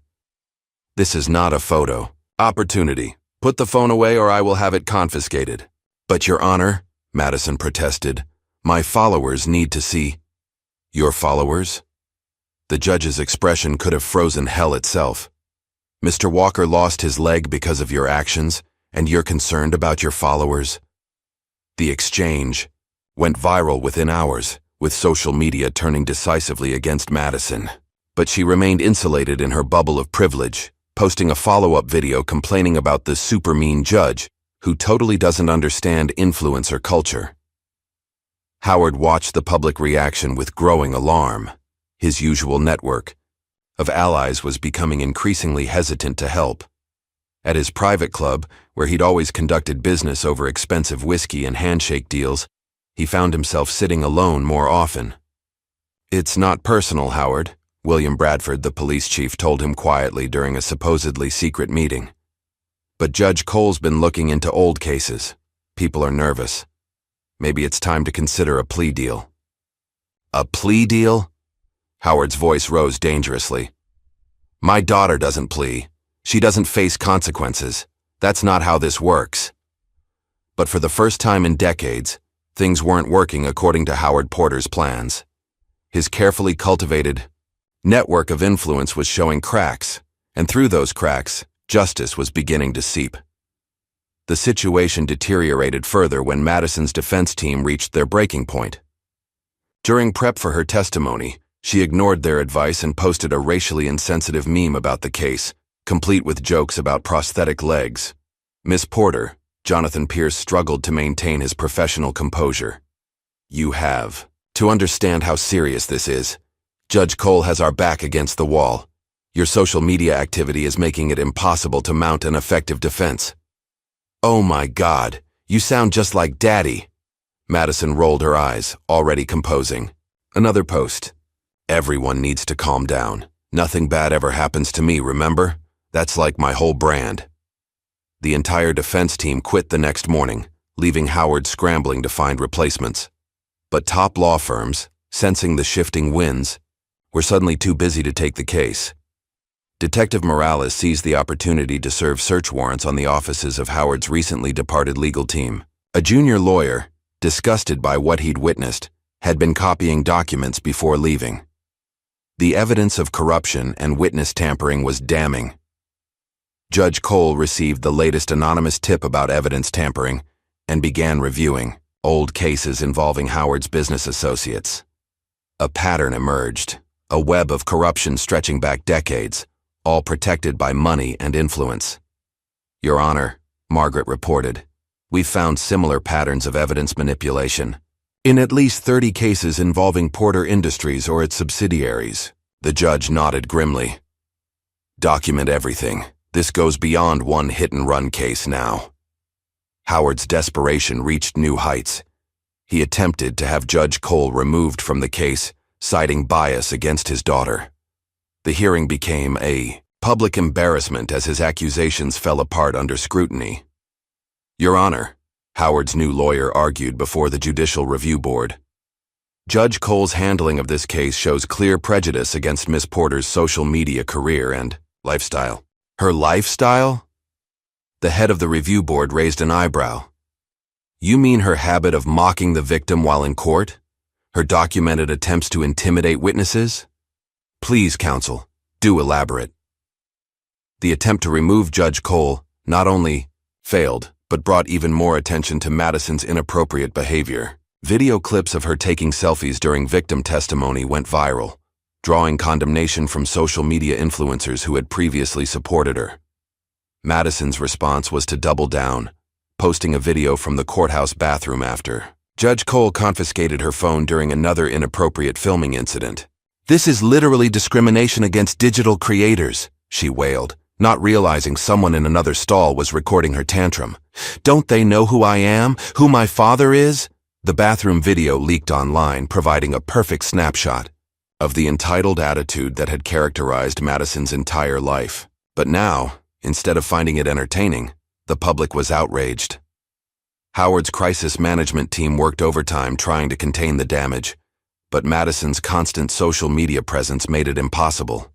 [SPEAKER 1] "This is not a photo opportunity. Put the phone away or I will have it confiscated." "But Your Honor," Madison protested, "my followers need to see." "Your followers?" The judge's expression could have frozen hell itself. "Mr. Walker lost his leg because of your actions, and you're concerned about your followers?" The exchange went viral within hours, with social media turning decisively against Madison. But she remained insulated in her bubble of privilege, posting a follow-up video complaining about the super mean judge, who totally doesn't understand influencer culture. Howard watched the public reaction with growing alarm. His usual network of allies was becoming increasingly hesitant to help. At his private club, where he'd always conducted business over expensive whiskey and handshake deals, he found himself sitting alone more often. "It's not personal, Howard," William Bradford, the police chief, told him quietly during a supposedly secret meeting. "But Judge Cole's been looking into old cases. People are nervous. Maybe it's time to consider a plea deal." "A plea deal?" Howard's voice rose dangerously. "My daughter doesn't plea. She doesn't face consequences. That's not how this works." But for the first time in decades, things weren't working according to Howard Porter's plans. His carefully cultivated network of influence was showing cracks, and through those cracks, justice was beginning to seep. The situation deteriorated further when Madison's defense team reached their breaking point. During prep for her testimony, she ignored their advice and posted a racially insensitive meme about the case, complete with jokes about prosthetic legs. "Miss Porter," Jonathan Pierce struggled to maintain his professional composure. "You have to understand how serious this is. Judge Cole has our back against the wall. Your social media activity is making it impossible to mount an effective defense." "Oh my God, you sound just like Daddy." Madison rolled her eyes, already composing. Another post. "Everyone needs to calm down. Nothing bad ever happens to me, remember? That's like my whole brand." The entire defense team quit the next morning, leaving Howard scrambling to find replacements. But top law firms, sensing the shifting winds, were suddenly too busy to take the case. Detective Morales seized the opportunity to serve search warrants on the offices of Howard's recently departed legal team. A junior lawyer, disgusted by what he'd witnessed, had been copying documents before leaving. The evidence of corruption and witness tampering was damning. Judge Cole received the latest anonymous tip about evidence tampering and began reviewing old cases involving Howard's business associates. A pattern emerged, a web of corruption stretching back decades, all protected by money and influence. "Your Honor," Margaret reported, "we've found similar patterns of evidence manipulation in at least 30 cases involving Porter Industries or its subsidiaries." The judge nodded grimly. "Document everything. This goes beyond one hit-and-run case now." Howard's desperation reached new heights. He attempted to have Judge Cole removed from the case, citing bias against his daughter. The hearing became a public embarrassment as his accusations fell apart under scrutiny. "Your Honor," Howard's new lawyer argued before the Judicial Review Board, "Judge Cole's handling of this case shows clear prejudice against Miss Porter's social media career and lifestyle." "Her lifestyle?" The head of the review board raised an eyebrow. "You mean her habit of mocking the victim while in court? Her documented attempts to intimidate witnesses? Please, counsel, do elaborate." The attempt to remove Judge Cole not only failed, but brought even more attention to Madison's inappropriate behavior. Video clips of her taking selfies during victim testimony went viral, drawing condemnation from social media influencers who had previously supported her. Madison's response was to double down, posting a video from the courthouse bathroom after Judge Cole confiscated her phone during another inappropriate filming incident. "This is literally discrimination against digital creators," she wailed, not realizing someone in another stall was recording her tantrum. "Don't they know who I am, who my father is?" The bathroom video leaked online, providing a perfect snapshot of the entitled attitude that had characterized Madison's entire life. But now, instead of finding it entertaining, the public was outraged. Howard's crisis management team worked overtime trying to contain the damage, but Madison's constant social media presence made it impossible.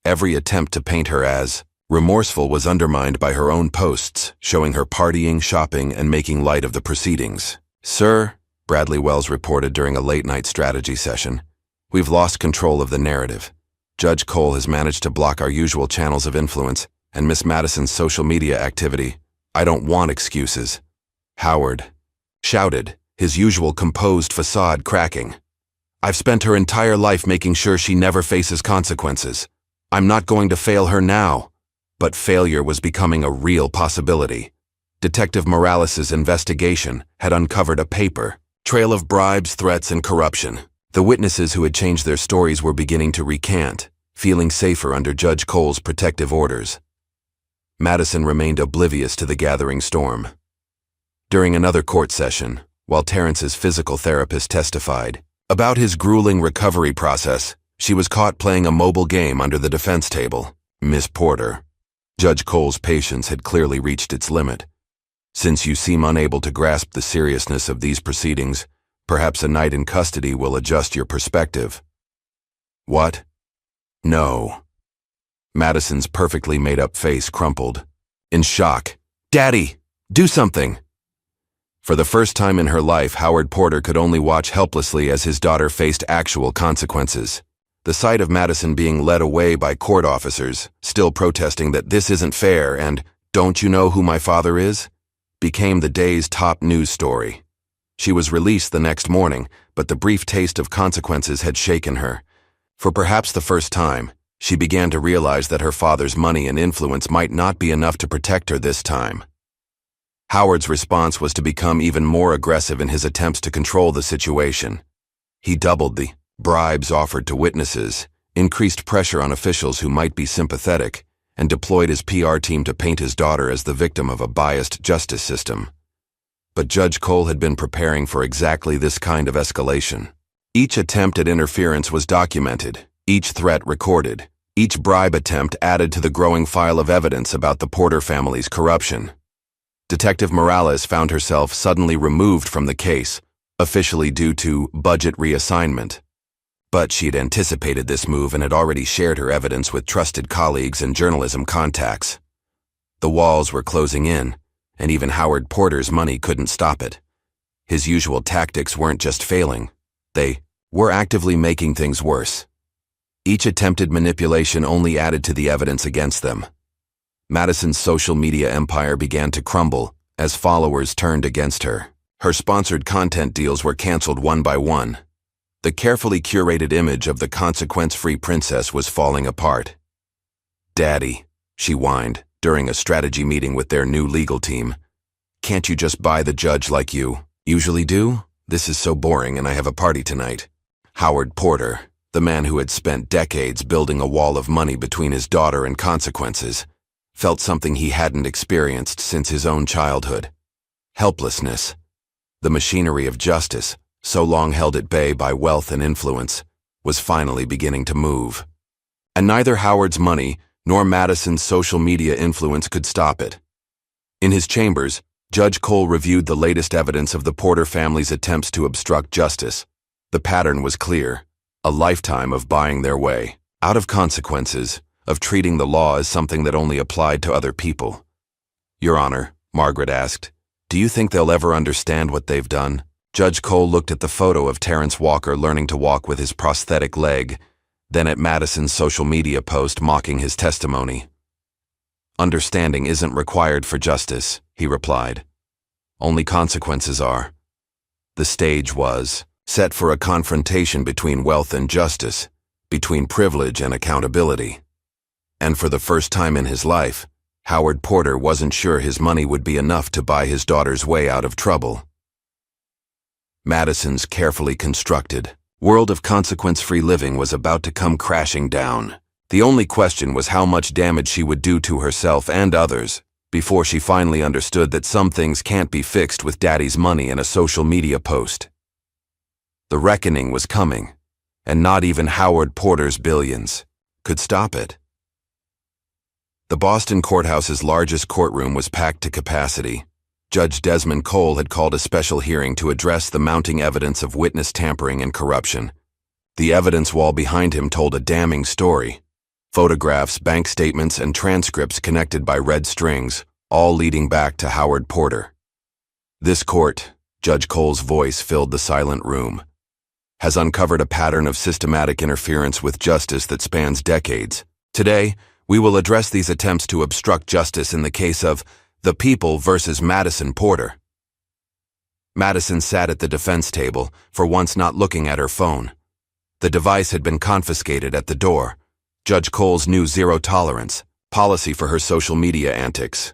[SPEAKER 1] Every attempt to paint her as remorseful was undermined by her own posts, showing her partying, shopping, and making light of the proceedings. "Sir," Bradley Wells reported during a late-night strategy session, "we've lost control of the narrative. Judge Cole has managed to block our usual channels of influence and Miss Madison's social media activity. I don't want excuses." Howard shouted, his usual composed facade cracking. "I've spent her entire life making sure she never faces consequences. I'm not going to fail her now." But failure was becoming a real possibility. Detective Morales' investigation had uncovered a paper trail of bribes, threats, and corruption. The witnesses who had changed their stories were beginning to recant, feeling safer under Judge Cole's protective orders. Madison remained oblivious to the gathering storm. During another court session, while Terrence's physical therapist testified about his grueling recovery process, she was caught playing a mobile game under the defense table. "Miss Porter, Judge Cole's patience had clearly reached its limit. Since you seem unable to grasp the seriousness of these proceedings, perhaps a night in custody will adjust your perspective." "What? No." Madison's perfectly made-up face crumpled. In shock, "Daddy, do something!" For the first time in her life, Howard Porter could only watch helplessly as his daughter faced actual consequences. The sight of Madison being led away by court officers, still protesting that this isn't fair and "don't you know who my father is?" became the day's top news story. She was released the next morning, but the brief taste of consequences had shaken her. For perhaps the first time, she began to realize that her father's money and influence might not be enough to protect her this time. Howard's response was to become even more aggressive in his attempts to control the situation. He doubled the bribes offered to witnesses, increased pressure on officials who might be sympathetic, and deployed his PR team to paint his daughter as the victim of a biased justice system. But Judge Cole had been preparing for exactly this kind of escalation. Each attempt at interference was documented, each threat recorded, each bribe attempt added to the growing file of evidence about the Porter family's corruption. Detective Morales found herself suddenly removed from the case, officially due to budget reassignment. But she had anticipated this move and had already shared her evidence with trusted colleagues and journalism contacts. The walls were closing in, and even Howard Porter's money couldn't stop it. His usual tactics weren't just failing, they were actively making things worse. Each attempted manipulation only added to the evidence against them. Madison's social media empire began to crumble as followers turned against her. Her sponsored content deals were canceled one by one. The carefully curated image of the consequence-free princess was falling apart. "Daddy," she whined during a strategy meeting with their new legal team, "can't you just buy the judge like you usually do? This is so boring and I have a party tonight." Howard Porter, the man who had spent decades building a wall of money between his daughter and consequences, felt something he hadn't experienced since his own childhood. Helplessness. The machinery of justice, so long held at bay by wealth and influence, was finally beginning to move. And neither Howard's money nor Madison's social media influence could stop it. In his chambers, Judge Cole reviewed the latest evidence of the Porter family's attempts to obstruct justice. The pattern was clear: a lifetime of buying their way out of consequences, of treating the law as something that only applied to other people. "Your Honor," Margaret asked, "do you think they'll ever understand what they've done?" Judge Cole looked at the photo of Terrence Walker learning to walk with his prosthetic leg, then at Madison's social media post mocking his testimony. "Understanding isn't required for justice," he replied. "Only consequences are." The stage was set for a confrontation between wealth and justice, between privilege and accountability. And for the first time in his life, Howard Porter wasn't sure his money would be enough to buy his daughter's way out of trouble. Madison's carefully constructed world of consequence-free living was about to come crashing down. The only question was how much damage she would do to herself and others before she finally understood that some things can't be fixed with Daddy's money and a social media post. The reckoning was coming, and not even Howard Porter's billions could stop it. The Boston courthouse's largest courtroom was packed to capacity. Judge Desmond Cole had called a special hearing to address the mounting evidence of witness tampering and corruption. The evidence wall behind him told a damning story. Photographs, bank statements, and transcripts connected by red strings, all leading back to Howard Porter. "This court," Judge Cole's voice filled the silent room, "has uncovered a pattern of systematic interference with justice that spans decades. Today, we will address these attempts to obstruct justice in the case of the People versus Madison Porter." Madison sat at the defense table, for once not looking at her phone. The device had been confiscated at the door. Judge Cole's new zero-tolerance policy for her social media antics.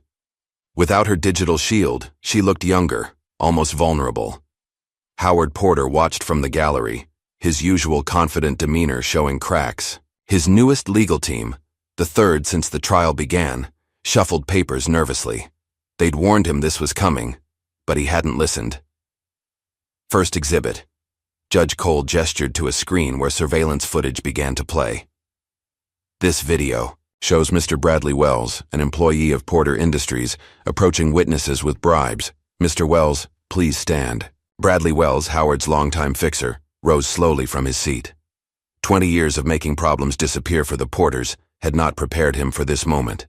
[SPEAKER 1] Without her digital shield, she looked younger, almost vulnerable. Howard Porter watched from the gallery, his usual confident demeanor showing cracks. His newest legal team, the third since the trial began, shuffled papers nervously. They'd warned him this was coming, but he hadn't listened. "First exhibit." Judge Cole gestured to a screen where surveillance footage began to play. "This video shows Mr. Bradley Wells, an employee of Porter Industries, approaching witnesses with bribes. Mr. Wells, please stand." Bradley Wells, Howard's longtime fixer, rose slowly from his seat. 20 years of making problems disappear for the Porters had not prepared him for this moment.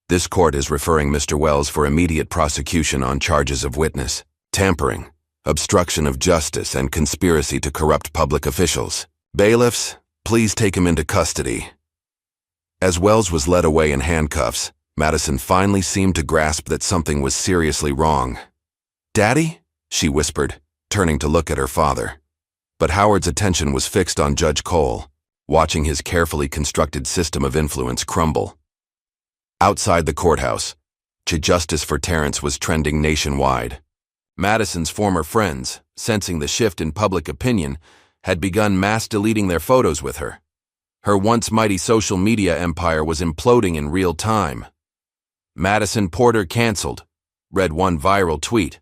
[SPEAKER 1] "This court is referring Mr. Wells for immediate prosecution on charges of witness tampering, obstruction of justice, and conspiracy to corrupt public officials. Bailiffs, please take him into custody." As Wells was led away in handcuffs, Madison finally seemed to grasp that something was seriously wrong. "Daddy?" she whispered, turning to look at her father. But Howard's attention was fixed on Judge Cole, watching his carefully constructed system of influence crumble. Outside the courthouse, justice for Terrence was trending nationwide. Madison's former friends, sensing the shift in public opinion, had begun mass deleting their photos with her. Her once mighty social media empire was imploding in real time. "Madison Porter canceled," read one viral tweet.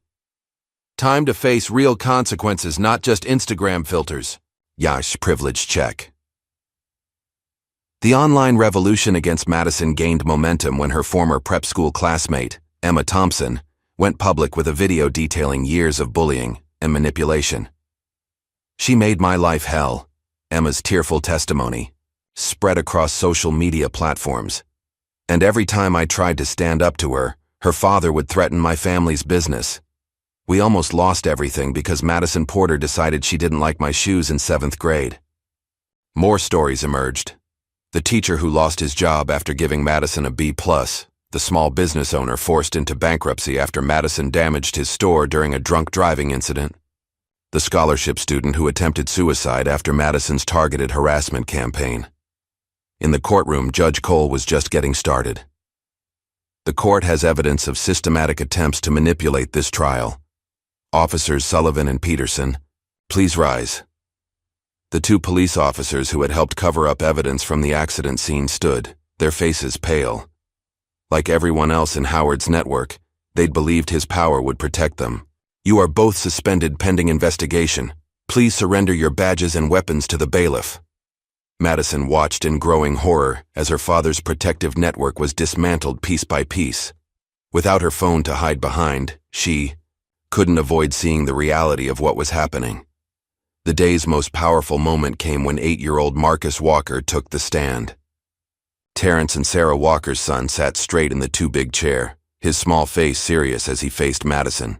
[SPEAKER 1] "Time to face real consequences, not just Instagram filters." Yash privilege check. The online revolution against Madison gained momentum when her former prep school classmate, Emma Thompson, went public with a video detailing years of bullying and manipulation. "She made my life hell," Emma's tearful testimony spread across social media platforms. "And every time I tried to stand up to her, her father would threaten my family's business." We almost lost everything because Madison Porter decided she didn't like my shoes in 7th grade. More stories emerged. The teacher who lost his job after giving Madison a B+, the small business owner forced into bankruptcy after Madison damaged his store during a drunk driving incident, the scholarship student who attempted suicide after Madison's targeted harassment campaign. In the courtroom, Judge Cole was just getting started. The court has evidence of systematic attempts to manipulate this trial. Officers Sullivan and Peterson, please rise. The 2 police officers who had helped cover up evidence from the accident scene stood, their faces pale. Like everyone else in Howard's network, they'd believed his power would protect them. You are both suspended pending investigation. Please surrender your badges and weapons to the bailiff. Madison watched in growing horror as her father's protective network was dismantled piece by piece. Without her phone to hide behind, she couldn't avoid seeing the reality of what was happening. The day's most powerful moment came when 8-year-old Marcus Walker took the stand. Terrence and Sarah Walker's son sat straight in the too big chair, his small face serious as he faced Madison.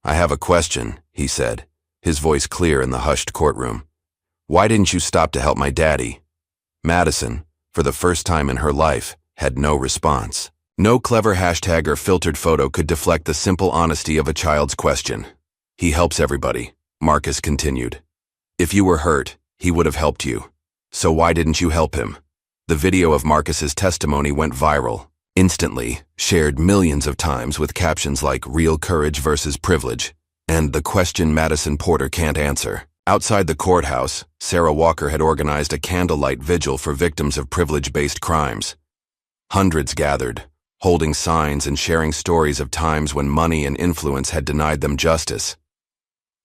[SPEAKER 1] I have a question, he said, his voice clear in the hushed courtroom. Why didn't you stop to help my daddy? Madison, for the first time in her life, had no response. No clever hashtag or filtered photo could deflect the simple honesty of a child's question. He helps everybody, Marcus continued. If you were hurt, he would have helped you. So why didn't you help him? The video of Marcus's testimony went viral, instantly, shared millions of times with captions like real courage versus privilege, and the question Madison Porter can't answer. Outside the courthouse, Sarah Walker had organized a candlelight vigil for victims of privilege-based crimes. Hundreds gathered, holding signs and sharing stories of times when money and influence had denied them justice.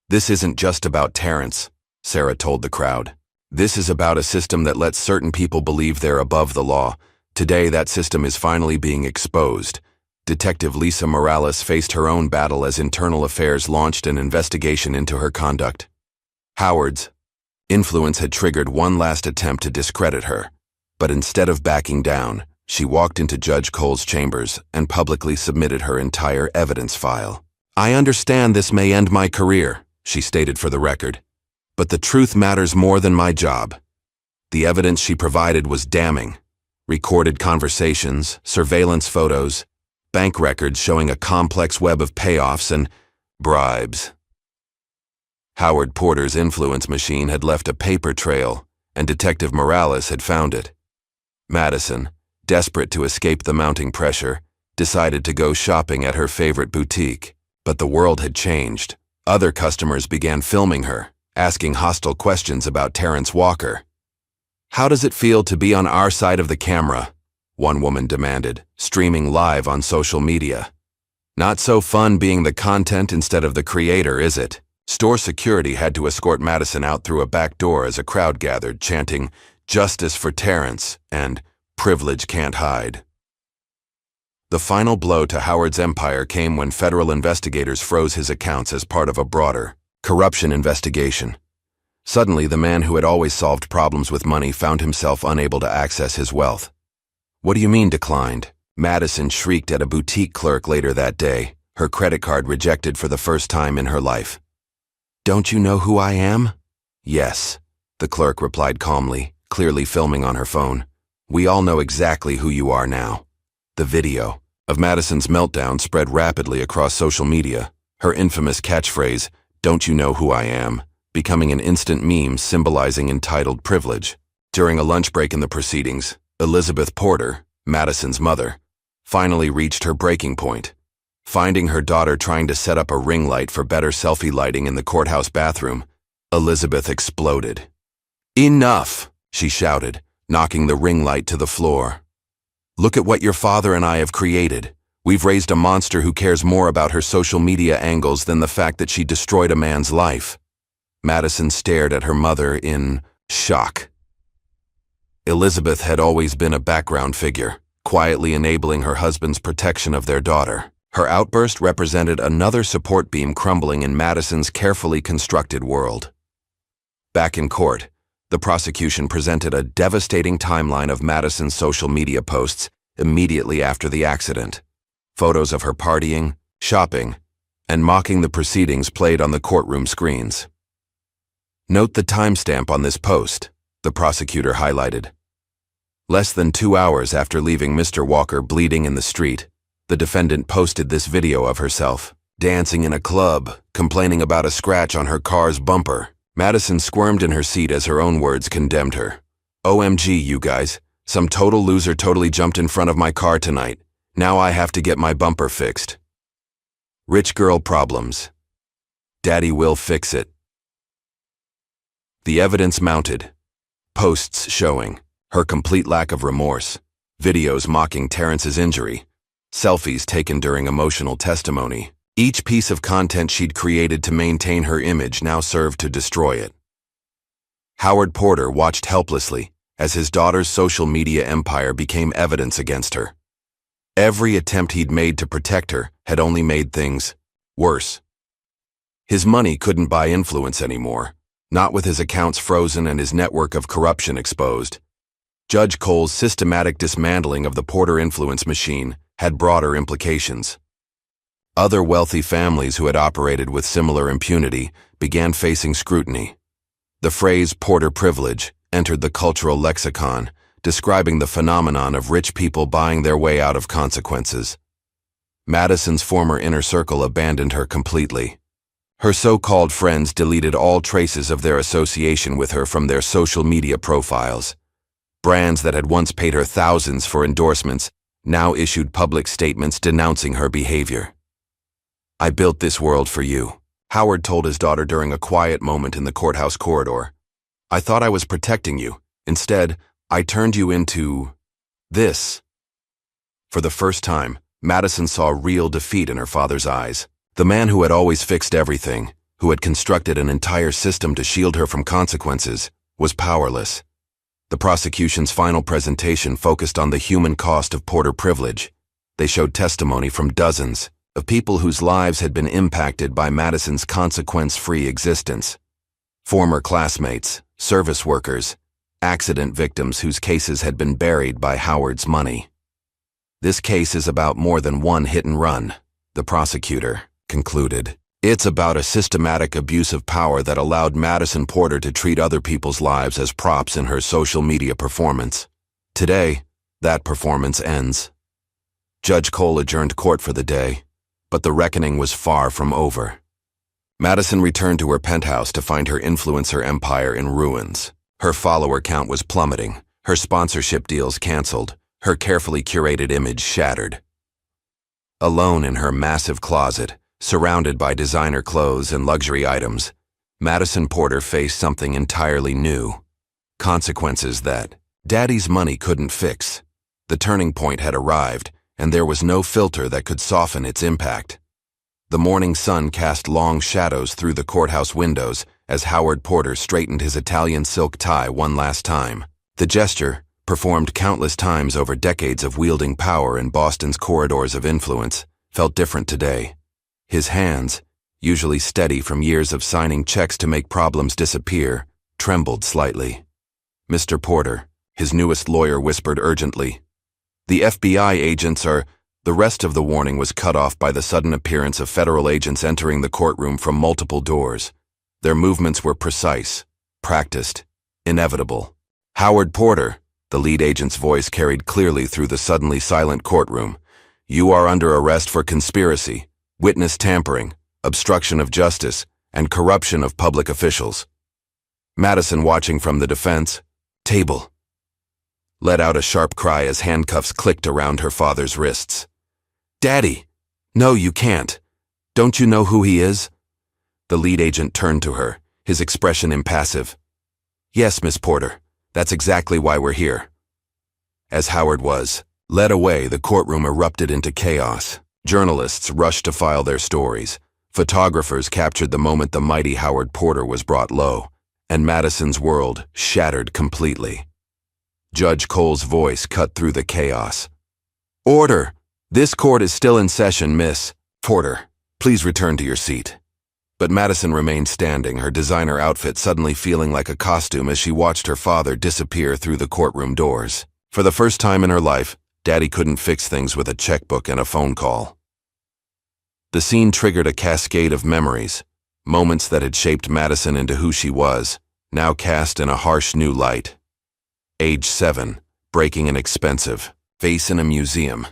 [SPEAKER 1] This isn't just about Terrence, Sarah told the crowd. This is about a system that lets certain people believe they're above the law. Today, that system is finally being exposed. Detective Lisa Morales faced her own battle as Internal Affairs launched an investigation into her conduct. Howard's influence had triggered one last attempt to discredit her, but instead of backing down, she walked into Judge Cole's chambers and publicly submitted her entire evidence file. I understand this may end my career, she stated for the record, but the truth matters more than my job. The evidence she provided was damning. Recorded conversations, surveillance photos, bank records showing a complex web of payoffs and bribes. Howard Porter's influence machine had left a paper trail, and Detective Morales had found it. Madison, desperate to escape the mounting pressure, decided to go shopping at her favorite boutique. But the world had changed. Other customers began filming her, asking hostile questions about Terrence Walker. How does it feel to be on our side of the camera? One woman demanded, streaming live on social media. Not so fun being the content instead of the creator, is it? Store security had to escort Madison out through a back door as a crowd gathered, chanting, "Justice for Terrence," and "Privilege can't hide." The final blow to Howard's empire came when federal investigators froze his accounts as part of a broader corruption investigation. Suddenly, the man who had always solved problems with money found himself unable to access his wealth. What do you mean declined? Madison shrieked at a boutique clerk later that day, her credit card rejected for the first time in her life. Don't you know who I am? Yes, the clerk replied calmly, clearly filming on her phone. We all know exactly who you are now. The video of Madison's meltdown spread rapidly across social media, her infamous catchphrase, "Don't you know who I am?" becoming an instant meme symbolizing entitled privilege. During a lunch break in the proceedings, Elizabeth Porter, Madison's mother, finally reached her breaking point. Finding her daughter trying to set up a ring light for better selfie lighting in the courthouse bathroom, Elizabeth exploded. Enough, she shouted, knocking the ring light to the floor. Look at what your father and I have created. We've raised a monster who cares more about her social media angles than the fact that she destroyed a man's life. Madison stared at her mother in shock. Elizabeth had always been a background figure, quietly enabling her husband's protection of their daughter. Her outburst represented another support beam crumbling in Madison's carefully constructed world. Back in court, the prosecution presented a devastating timeline of Madison's social media posts immediately after the accident. Photos of her partying, shopping, and mocking the proceedings played on the courtroom screens. Note the timestamp on this post, the prosecutor highlighted. Less than 2 hours after leaving Mr. Walker bleeding in the street, the defendant posted this video of herself, dancing in a club, complaining about a scratch on her car's bumper. Madison squirmed in her seat as her own words condemned her. "OMG, you guys. Some total loser totally jumped in front of my car tonight. Now I have to get my bumper fixed. Rich girl problems. Daddy will fix it." The evidence mounted. Posts showing her complete lack of remorse, videos mocking Terrence's injury, selfies taken during emotional testimony. Each piece of content she'd created to maintain her image now served to destroy it. Howard Porter watched helplessly as his daughter's social media empire became evidence against her. Every attempt he'd made to protect her had only made things worse. His money couldn't buy influence anymore, not with his accounts frozen and his network of corruption exposed. Judge Cole's systematic dismantling of the Porter influence machine had broader implications. Other wealthy families who had operated with similar impunity began facing scrutiny. The phrase Porter privilege entered the cultural lexicon, describing the phenomenon of rich people buying their way out of consequences. Madison's former inner circle abandoned her completely. Her so-called friends deleted all traces of their association with her from their social media profiles. Brands that had once paid her thousands for endorsements now issued public statements denouncing her behavior. "I built this world for you," Howard told his daughter during a quiet moment in the courthouse corridor. "I thought I was protecting you. Instead, I turned you into this." For the first time, Madison saw real defeat in her father's eyes. The man who had always fixed everything, who had constructed an entire system to shield her from consequences, was powerless. The prosecution's final presentation focused on the human cost of Porter privilege. They showed testimony from dozens of people whose lives had been impacted by Madison's consequence-free existence. Former classmates, service workers, accident victims whose cases had been buried by Howard's money. "This case is about more than one hit and run," the prosecutor concluded. "It's about a systematic abuse of power that allowed Madison Porter to treat other people's lives as props in her social media performance. Today, that performance ends." Judge Cole adjourned court for the day, but the reckoning was far from over. Madison returned to her penthouse to find her influencer empire in ruins. Her follower count was plummeting, her sponsorship deals canceled, her carefully curated image shattered. Alone in her massive closet, surrounded by designer clothes and luxury items, Madison Porter faced something entirely new. Consequences that Daddy's money couldn't fix. The turning point had arrived, and there was no filter that could soften its impact. The morning sun cast long shadows through the courthouse windows as Howard Porter straightened his Italian silk tie one last time. The gesture, performed countless times over decades of wielding power in Boston's corridors of influence, felt different today. His hands, usually steady from years of signing checks to make problems disappear, trembled slightly. "Mr. Porter," his newest lawyer whispered urgently. "The FBI agents are—" The rest of the warning was cut off by the sudden appearance of federal agents entering the courtroom from multiple doors. Their movements were precise, practiced, inevitable. "Howard Porter," the lead agent's voice carried clearly through the suddenly silent courtroom, "you are under arrest for conspiracy, witness tampering, obstruction of justice, and corruption of public officials." Madison, watching from the defense table, let out a sharp cry as handcuffs clicked around her father's wrists. "Daddy! No, you can't. Don't you know who he is?" The lead agent turned to her, his expression impassive. "Yes, Miss Porter. That's exactly why we're here." As Howard was led away, the courtroom erupted into chaos. Journalists rushed to file their stories. Photographers captured the moment the mighty Howard Porter was brought low, and Madison's world shattered completely. Judge Cole's voice cut through the chaos. "Order! This court is still in session, Miss Porter. Please return to your seat." But Madison remained standing, her designer outfit suddenly feeling like a costume as she watched her father disappear through the courtroom doors. For the first time in her life, Daddy couldn't fix things with a checkbook and a phone call. The scene triggered a cascade of memories, moments that had shaped Madison into who she was, now cast in a harsh new light. Age 7, breaking an expensive vase in a museum.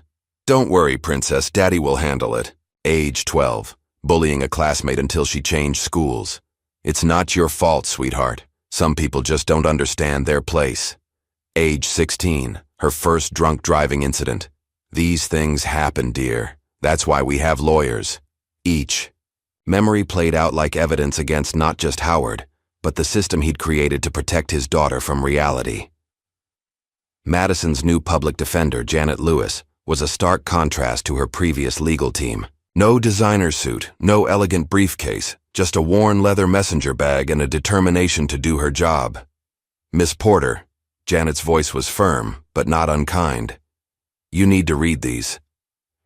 [SPEAKER 1] Don't worry, princess, daddy will handle it. Age 12, bullying a classmate until she changed schools. It's not your fault, sweetheart. Some people just don't understand their place. Age 16, her first drunk driving incident. These things happen, dear. That's why we have lawyers. Each. Memory played out like evidence against not just Howard, but the system he'd created to protect his daughter from reality. Madison's new public defender, Janet Lewis, was a stark contrast to her previous legal team. No designer suit, no elegant briefcase, just a worn leather messenger bag and a determination to do her job. Miss Porter, Janet's voice was firm, but not unkind. You need to read these.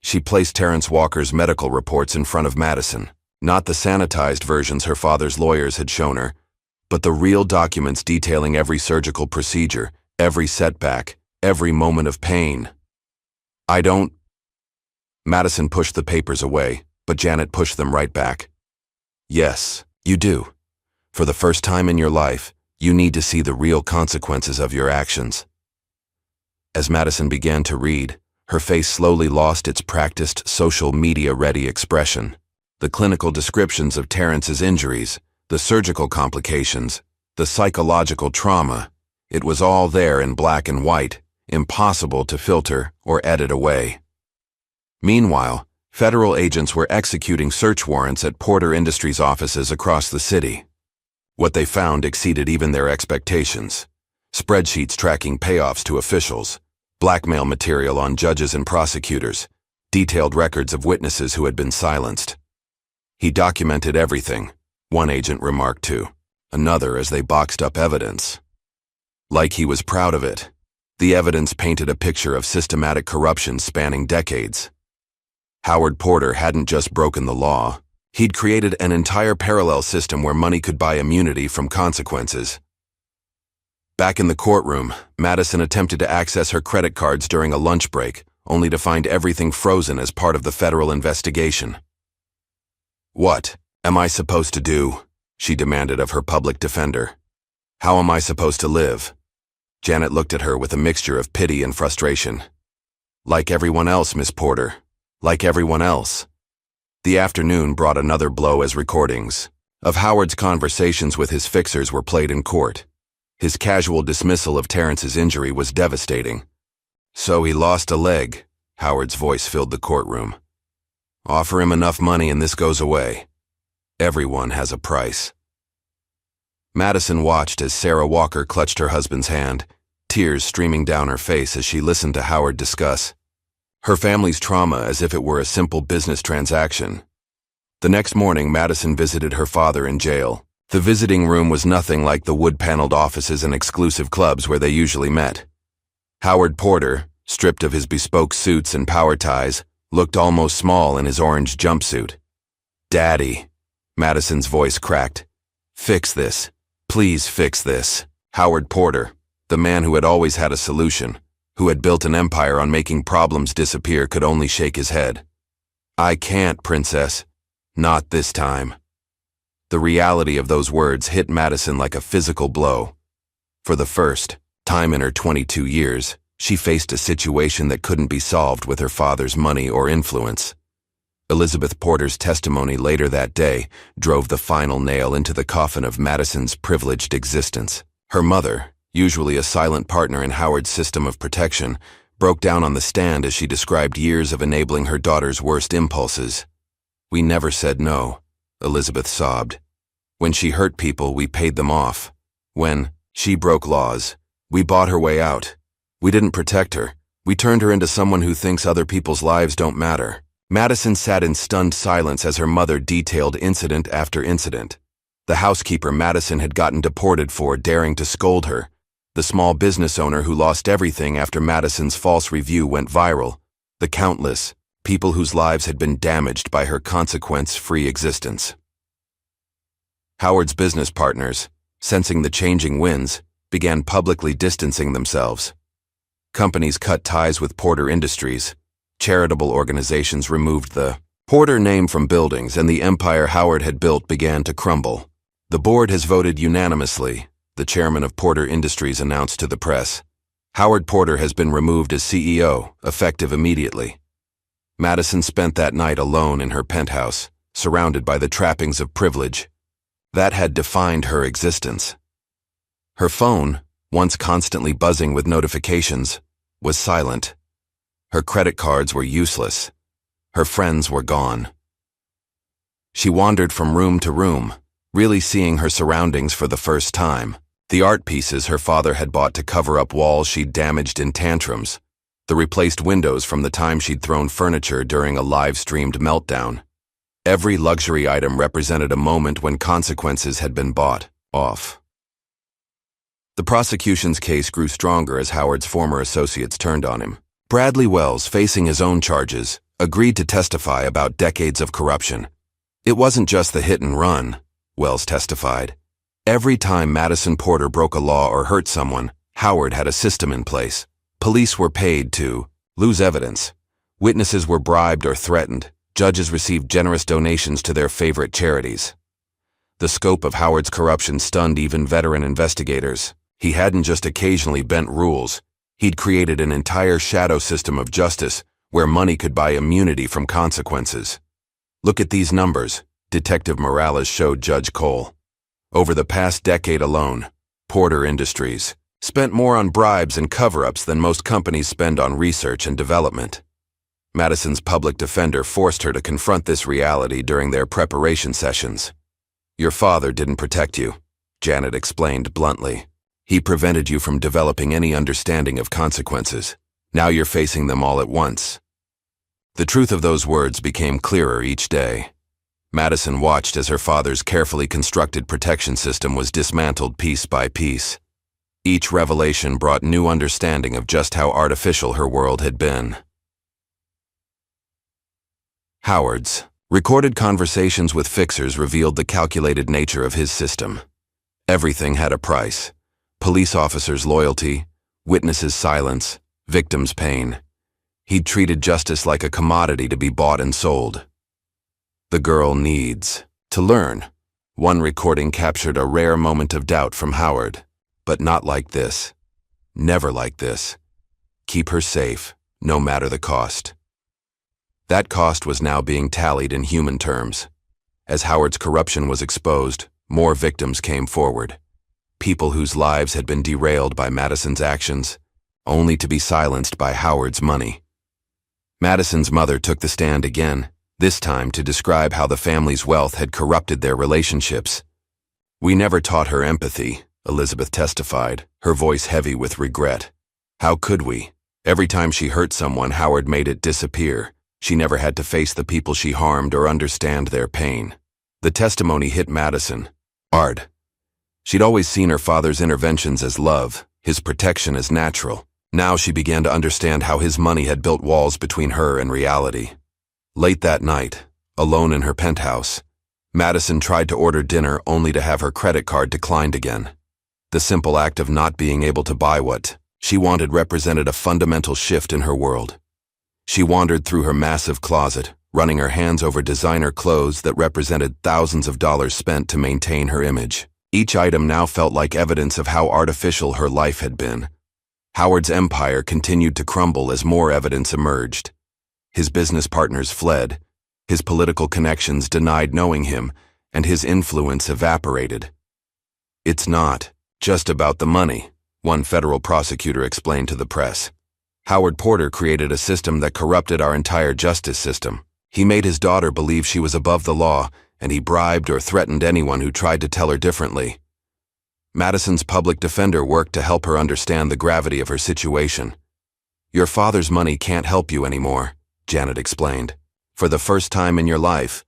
[SPEAKER 1] She placed Terrence Walker's medical reports in front of Madison, not the sanitized versions her father's lawyers had shown her, but the real documents detailing every surgical procedure, every setback, every moment of pain. I don't... Madison pushed the papers away, but Janet pushed them right back. Yes, you do. For the first time in your life, you need to see the real consequences of your actions. As Madison began to read, her face slowly lost its practiced social media-ready expression. The clinical descriptions of Terrence's injuries, the surgical complications, the psychological trauma, it was all there in black and white, impossible to filter or edit away. Meanwhile, federal agents were executing search warrants at Porter Industries offices across the city. What they found exceeded even their expectations. Spreadsheets tracking payoffs to officials, blackmail material on judges and prosecutors, detailed records of witnesses who had been silenced. He documented everything, one agent remarked to another as they boxed up evidence. Like he was proud of it. The evidence painted a picture of systematic corruption spanning decades. Howard Porter hadn't just broken the law. He'd created an entire parallel system where money could buy immunity from consequences. Back in the courtroom, Madison attempted to access her credit cards during a lunch break, only to find everything frozen as part of the federal investigation. What am I supposed to do? She demanded of her public defender. How am I supposed to live? Janet looked at her with a mixture of pity and frustration. Like everyone else, Miss Porter. Like everyone else. The afternoon brought another blow as recordings of Howard's conversations with his fixers were played in court. His casual dismissal of Terrence's injury was devastating. So he lost a leg, Howard's voice filled the courtroom. Offer him enough money and this goes away. Everyone has a price. Madison watched as Sarah Walker clutched her husband's hand, tears streaming down her face as she listened to Howard discuss her family's trauma as if it were a simple business transaction. The next morning, Madison visited her father in jail. The visiting room was nothing like the wood-paneled offices and exclusive clubs where they usually met. Howard Porter, stripped of his bespoke suits and power ties, looked almost small in his orange jumpsuit. Daddy, Madison's voice cracked. Fix this. Please fix this. Howard Porter, the man who had always had a solution, who had built an empire on making problems disappear, could only shake his head. I can't, princess. Not this time. The reality of those words hit Madison like a physical blow. For the first time in her 22 years, she faced a situation that couldn't be solved with her father's money or influence. Elizabeth Porter's testimony later that day drove the final nail into the coffin of Madison's privileged existence. Her mother, usually a silent partner in Howard's system of protection, broke down on the stand as she described years of enabling her daughter's worst impulses. We never said no, Elizabeth sobbed. When she hurt people, we paid them off. When she broke laws, we bought her way out. We didn't protect her. We turned her into someone who thinks other people's lives don't matter. Madison sat in stunned silence as her mother detailed incident after incident. The housekeeper Madison had gotten deported for daring to scold her. The small business owner who lost everything after Madison's false review went viral. The countless people whose lives had been damaged by her consequence-free existence. Howard's business partners, sensing the changing winds, began publicly distancing themselves. Companies cut ties with Porter Industries. Charitable organizations removed the Porter named from buildings and the empire Howard had built began to crumble. The board has voted unanimously, the chairman of Porter Industries announced to the press. Howard Porter has been removed as CEO, effective immediately. Madison spent that night alone in her penthouse, surrounded by the trappings of privilege. That had defined her existence. Her phone, once constantly buzzing with notifications, was silent. Her credit cards were useless. Her friends were gone. She wandered from room to room, really seeing her surroundings for the first time. The art pieces her father had bought to cover up walls she'd damaged in tantrums. The replaced windows from the time she'd thrown furniture during a live-streamed meltdown. Every luxury item represented a moment when consequences had been bought off. The prosecution's case grew stronger as Howard's former associates turned on him. Bradley Wells, facing his own charges, agreed to testify about decades of corruption. It wasn't just the hit and run, Wells testified. Every time Madison Porter broke a law or hurt someone, Howard had a system in place. Police were paid to lose evidence. Witnesses were bribed or threatened. Judges received generous donations to their favorite charities. The scope of Howard's corruption stunned even veteran investigators. He hadn't just occasionally bent rules. He'd created an entire shadow system of justice where money could buy immunity from consequences. Look at these numbers, Detective Morales showed Judge Cole. Over the past decade alone, Porter Industries spent more on bribes and cover-ups than most companies spend on research and development. Madison's public defender forced her to confront this reality during their preparation sessions. Your father didn't protect you, Janet explained bluntly. He prevented you from developing any understanding of consequences. Now you're facing them all at once. The truth of those words became clearer each day. Madison watched as her father's carefully constructed protection system was dismantled piece by piece. Each revelation brought new understanding of just how artificial her world had been. Howard's recorded conversations with fixers revealed the calculated nature of his system. Everything had a price. Police officers' loyalty, witnesses' silence, victims' pain. He'd treated justice like a commodity to be bought and sold. The girl needs to learn. One recording captured a rare moment of doubt from Howard. But not like this. Never like this. Keep her safe, no matter the cost. That cost was now being tallied in human terms. As Howard's corruption was exposed, more victims came forward. People whose lives had been derailed by Madison's actions, only to be silenced by Howard's money. Madison's mother took the stand again, this time to describe how the family's wealth had corrupted their relationships. We never taught her empathy, Elizabeth testified, her voice heavy with regret. How could we? Every time she hurt someone, Howard made it disappear. She never had to face the people she harmed or understand their pain. The testimony hit Madison hard. She'd always seen her father's interventions as love, his protection as natural. Now she began to understand how his money had built walls between her and reality. Late that night, alone in her penthouse, Madison tried to order dinner only to have her credit card declined again. The simple act of not being able to buy what she wanted represented a fundamental shift in her world. She wandered through her massive closet, running her hands over designer clothes that represented thousands of dollars spent to maintain her image. Each item now felt like evidence of how artificial her life had been. Howard's empire continued to crumble as more evidence emerged. His business partners fled, his political connections denied knowing him, and his influence evaporated. It's not just about the money, one federal prosecutor explained to the press. Howard Porter created a system that corrupted our entire justice system. He made his daughter believe she was above the law, and he bribed or threatened anyone who tried to tell her differently. Madison's public defender worked to help her understand the gravity of her situation. Your father's money can't help you anymore, Janet explained. For the first time in your life,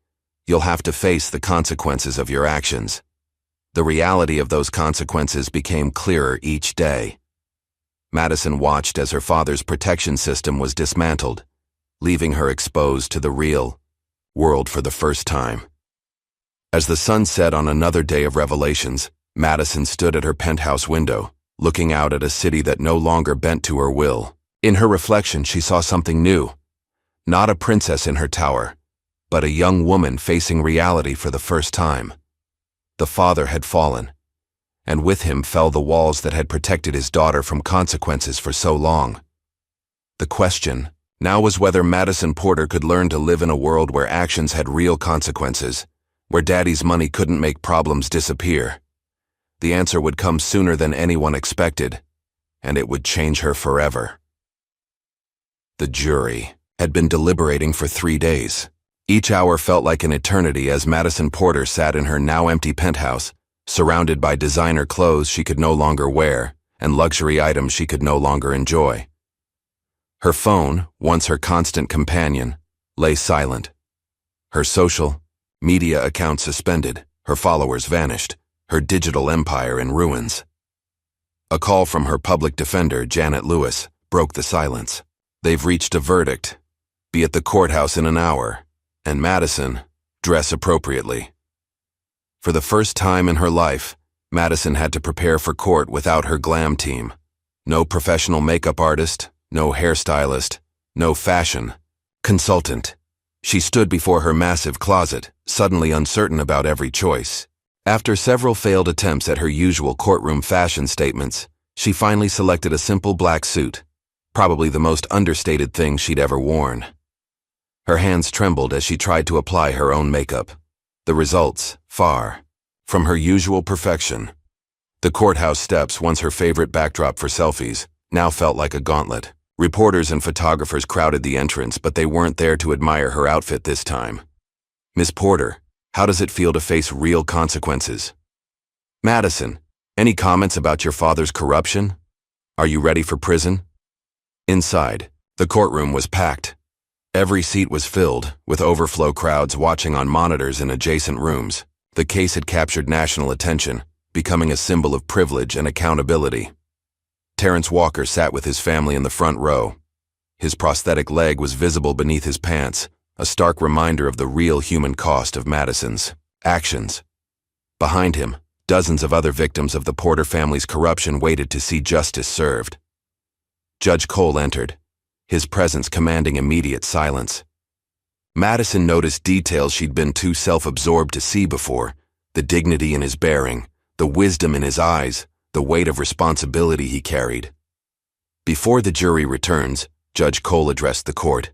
[SPEAKER 1] you'll have to face the consequences of your actions. The reality of those consequences became clearer each day. Madison watched as her father's protection system was dismantled, leaving her exposed to the real world for the first time. As the sun set on another day of revelations, Madison stood at her penthouse window, looking out at a city that no longer bent to her will. In her reflection, she saw something new. Not a princess in her tower, but a young woman facing reality for the first time. The father had fallen, and with him fell the walls that had protected his daughter from consequences for so long. The question now was whether Madison Porter could learn to live in a world where actions had real consequences, where Daddy's money couldn't make problems disappear. The answer would come sooner than anyone expected, and it would change her forever. The jury had been deliberating for 3 days. Each hour felt like an eternity as Madison Porter sat in her now empty penthouse, surrounded by designer clothes she could no longer wear and luxury items she could no longer enjoy. Her phone, once her constant companion, lay silent. Her social media account suspended, her followers vanished, her digital empire in ruins. A call from her public defender, Janet Lewis, broke the silence. They've reached a verdict. Be at the courthouse in an hour. And Madison, dress appropriately. For the first time in her life, Madison had to prepare for court without her glam team. No professional makeup artist, no hairstylist, no fashion consultant. She stood before her massive closet, suddenly uncertain about every choice. After several failed attempts at her usual courtroom fashion statements, she finally selected a simple black suit, probably the most understated thing she'd ever worn. Her hands trembled as she tried to apply her own makeup. The results, far from her usual perfection. The courthouse steps, once her favorite backdrop for selfies, now felt like a gauntlet. Reporters and photographers crowded the entrance, but they weren't there to admire her outfit this time. Miss Porter, how does it feel to face real consequences? Madison, any comments about your father's corruption? Are you ready for prison? Inside, the courtroom was packed. Every seat was filled, with overflow crowds watching on monitors in adjacent rooms. The case had captured national attention, becoming a symbol of privilege and accountability. Terrence Walker sat with his family in the front row. His prosthetic leg was visible beneath his pants, a stark reminder of the real human cost of Madison's actions. Behind him, dozens of other victims of the Porter family's corruption waited to see justice served. Judge Cole entered, his presence commanding immediate silence. Madison noticed details she'd been too self-absorbed to see before: the dignity in his bearing, the wisdom in his eyes, the weight of responsibility he carried. Before the jury returns, Judge Cole addressed the court.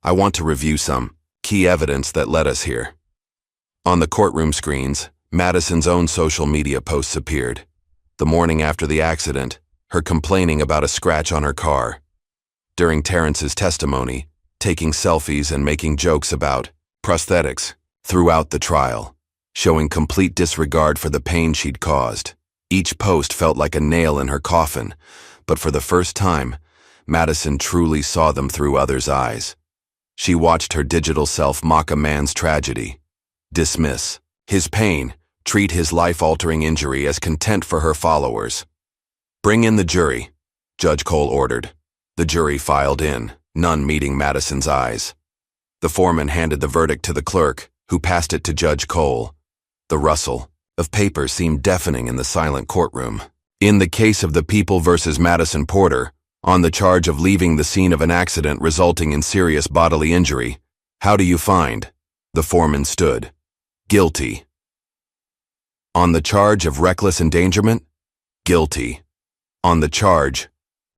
[SPEAKER 1] I want to review some key evidence that led us here. On the courtroom screens, Madison's own social media posts appeared. The morning after the accident, her complaining about a scratch on her car. During Terrence's testimony, taking selfies and making jokes about prosthetics throughout the trial, showing complete disregard for the pain she'd caused. Each post felt like a nail in her coffin, but for the first time, Madison truly saw them through others' eyes. She watched her digital self mock a man's tragedy, dismiss his pain, treat his life-altering injury as content for her followers. Bring in the jury, Judge Cole ordered. The jury filed in, none meeting Madison's eyes. The foreman handed the verdict to the clerk, who passed it to Judge Cole. The rustle of paper seemed deafening in the silent courtroom. In the case of the People versus Madison Porter, on the charge of leaving the scene of an accident resulting in serious bodily injury, how do you find? The foreman stood. Guilty. On the charge of reckless endangerment? Guilty. On the charge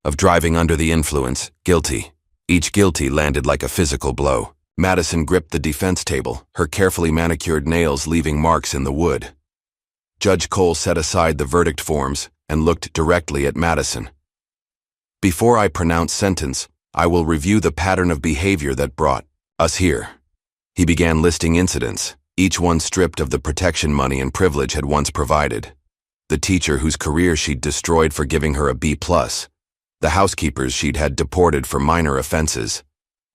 [SPEAKER 1] of driving under the influence? Guilty. Each guilty landed like a physical blow. Madison gripped the defense table, her carefully manicured nails leaving marks in the wood. Judge Cole set aside the verdict forms and looked directly at Madison. Before I pronounce sentence, I will review the pattern of behavior that brought us here. He began listing incidents, each one stripped of the protection money and privilege had once provided. The teacher whose career she'd destroyed for giving her a B+, the housekeepers she'd had deported for minor offenses,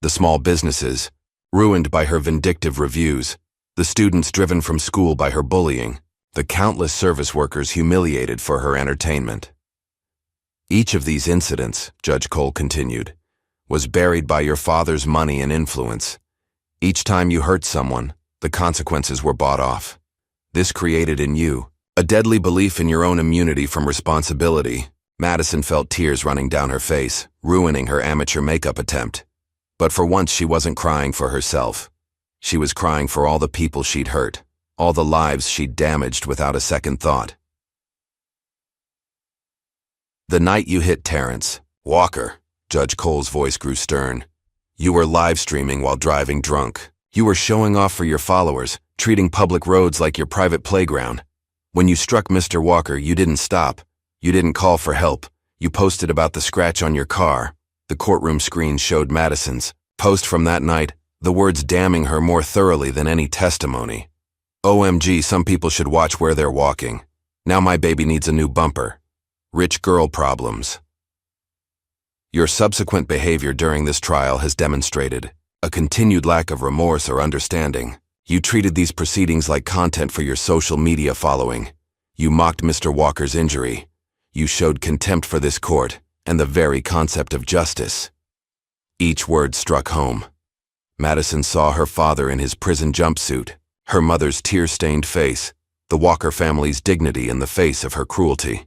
[SPEAKER 1] the small businesses ruined by her vindictive reviews, the students driven from school by her bullying, the countless service workers humiliated for her entertainment. Each of these incidents, Judge Cole continued, was buried by your father's money and influence. Each time you hurt someone, the consequences were bought off. This created in you a deadly belief in your own immunity from responsibility. Madison felt tears running down her face, ruining her amateur makeup attempt. But for once she wasn't crying for herself. She was crying for all the people she'd hurt, all the lives she'd damaged without a second thought. The night you hit Terrence Walker, Judge Cole's voice grew stern. You were live streaming while driving drunk. You were showing off for your followers, treating public roads like your private playground. When you struck Mr. Walker, you didn't stop. You didn't call for help. You posted about the scratch on your car. The courtroom screen showed Madison's post from that night, the words damning her more thoroughly than any testimony. OMG, some people should watch where they're walking. Now my baby needs a new bumper. Rich girl problems. Your subsequent behavior during this trial has demonstrated a continued lack of remorse or understanding. You treated these proceedings like content for your social media following. You mocked Mr. Walker's injury. You showed contempt for this court and the very concept of justice. Each word struck home. Madison saw her father in his prison jumpsuit, her mother's tear-stained face, the Walker family's dignity in the face of her cruelty.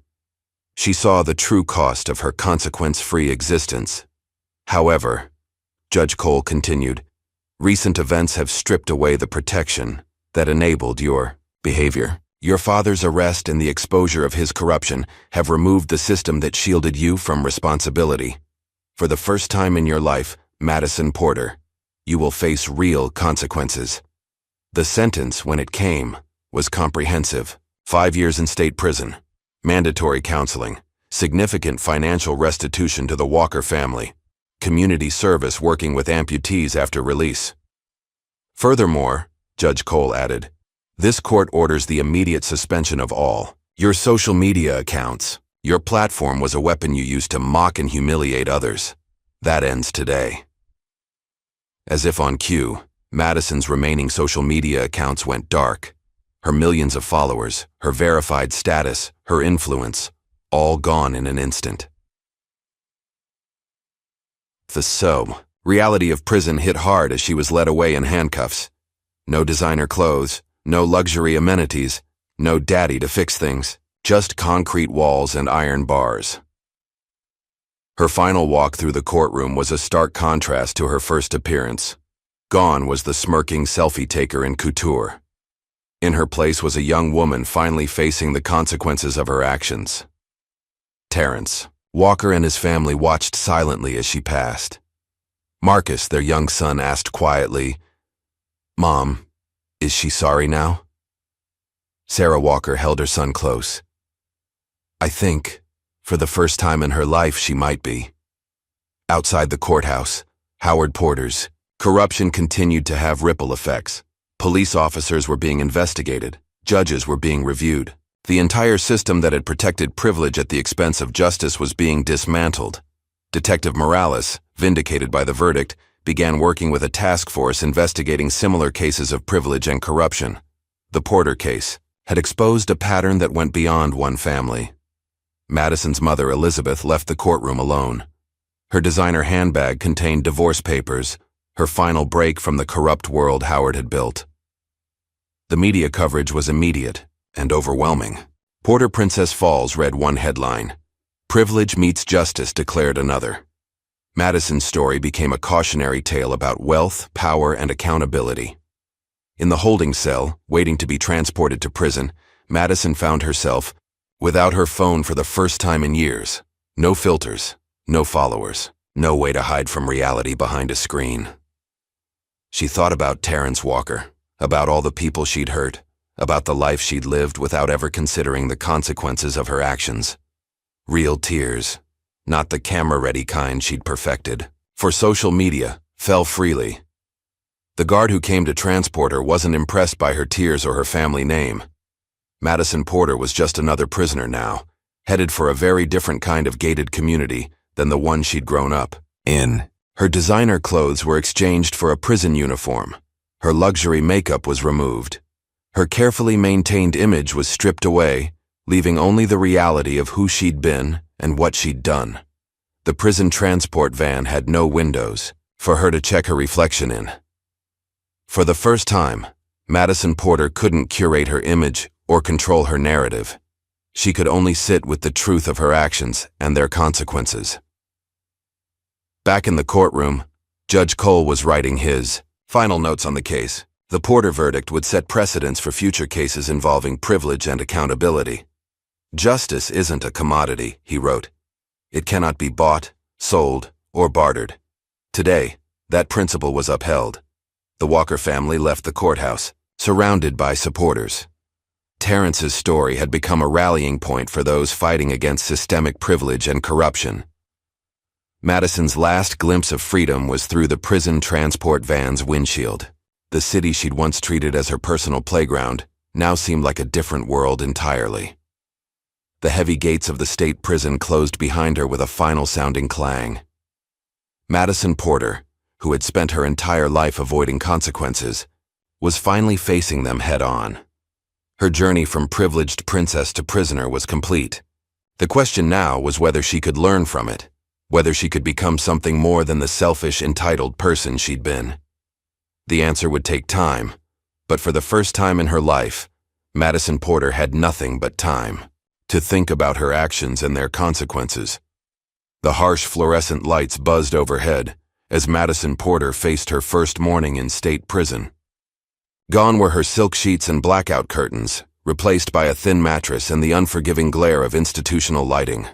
[SPEAKER 1] She saw the true cost of her consequence-free existence. However, Judge Cole continued, recent events have stripped away the protection that enabled your behavior. Your father's arrest and the exposure of his corruption have removed the system that shielded you from responsibility. For the first time in your life, Madison Porter, you will face real consequences. The sentence, when it came, was comprehensive. 5 years in state prison, mandatory counseling, significant financial restitution to the Walker family, community service working with amputees after release. Furthermore, Judge Cole added, this court orders the immediate suspension of all your social media accounts. Your platform was a weapon you used to mock and humiliate others. That ends today. As if on cue, Madison's remaining social media accounts went dark. Her millions of followers, her verified status, her influence, all gone in an instant. The reality of prison hit hard as she was led away in handcuffs. No designer clothes, no luxury amenities, no daddy to fix things, just concrete walls and iron bars. Her final walk through the courtroom was a stark contrast to her first appearance. Gone was the smirking selfie taker in couture. In her place was a young woman finally facing the consequences of her actions. Terrence Walker and his family watched silently as she passed. Marcus, their young son, asked quietly, "Mom, is she sorry now?" Sarah Walker held her son close. "I think, for the first time in her life, she might be." Outside the courthouse, Howard Porter's corruption continued to have ripple effects. Police officers were being investigated. Judges were being reviewed. The entire system that had protected privilege at the expense of justice was being dismantled. Detective Morales, vindicated by the verdict, began working with a task force investigating similar cases of privilege and corruption. The Porter case had exposed a pattern that went beyond one family. Madison's mother, Elizabeth, left the courtroom alone. Her designer handbag contained divorce papers, her final break from the corrupt world Howard had built. The media coverage was immediate and overwhelming. Porter Princess Falls read one headline. Privilege meets justice, declared another. Madison's story became a cautionary tale about wealth, power, and accountability. In the holding cell, waiting to be transported to prison, Madison found herself without her phone for the first time in years. No filters, no followers, no way to hide from reality behind a screen. She thought about Terrence Walker, about all the people she'd hurt, about the life she'd lived without ever considering the consequences of her actions. Real tears, not the camera-ready kind she'd perfected, for social media, fell freely. The guard who came to transport her wasn't impressed by her tears or her family name. Madison Porter was just another prisoner now, headed for a very different kind of gated community than the one she'd grown up in. Her designer clothes were exchanged for a prison uniform. Her luxury makeup was removed. Her carefully maintained image was stripped away, leaving only the reality of who she'd been and what she'd done. The prison transport van had no windows for her to check her reflection in. For the first time, Madison Porter couldn't curate her image or control her narrative. She could only sit with the truth of her actions and their consequences. Back in the courtroom, Judge Cole was writing his Final notes on the case. The Porter verdict would set precedents for future cases involving privilege and accountability. Justice isn't a commodity, he wrote. It cannot be bought, sold, or bartered. Today, that principle was upheld. The Walker family left the courthouse, surrounded by supporters. Terrence's story had become a rallying point for those fighting against systemic privilege and corruption. Madison's last glimpse of freedom was through the prison transport van's windshield. The city she'd once treated as her personal playground now seemed like a different world entirely. The heavy gates of the state prison closed behind her with a final-sounding clang. Madison Porter, who had spent her entire life avoiding consequences, was finally facing them head-on. Her journey from privileged princess to prisoner was complete. The question now was whether she could learn from it, whether she could become something more than the selfish, entitled person she'd been. The answer would take time, but for the first time in her life, Madison Porter had nothing but time to think about her actions and their consequences. The harsh fluorescent lights buzzed overhead as Madison Porter faced her first morning in state prison. Gone were her silk sheets and blackout curtains, replaced by a thin mattress and the unforgiving glare of institutional lighting.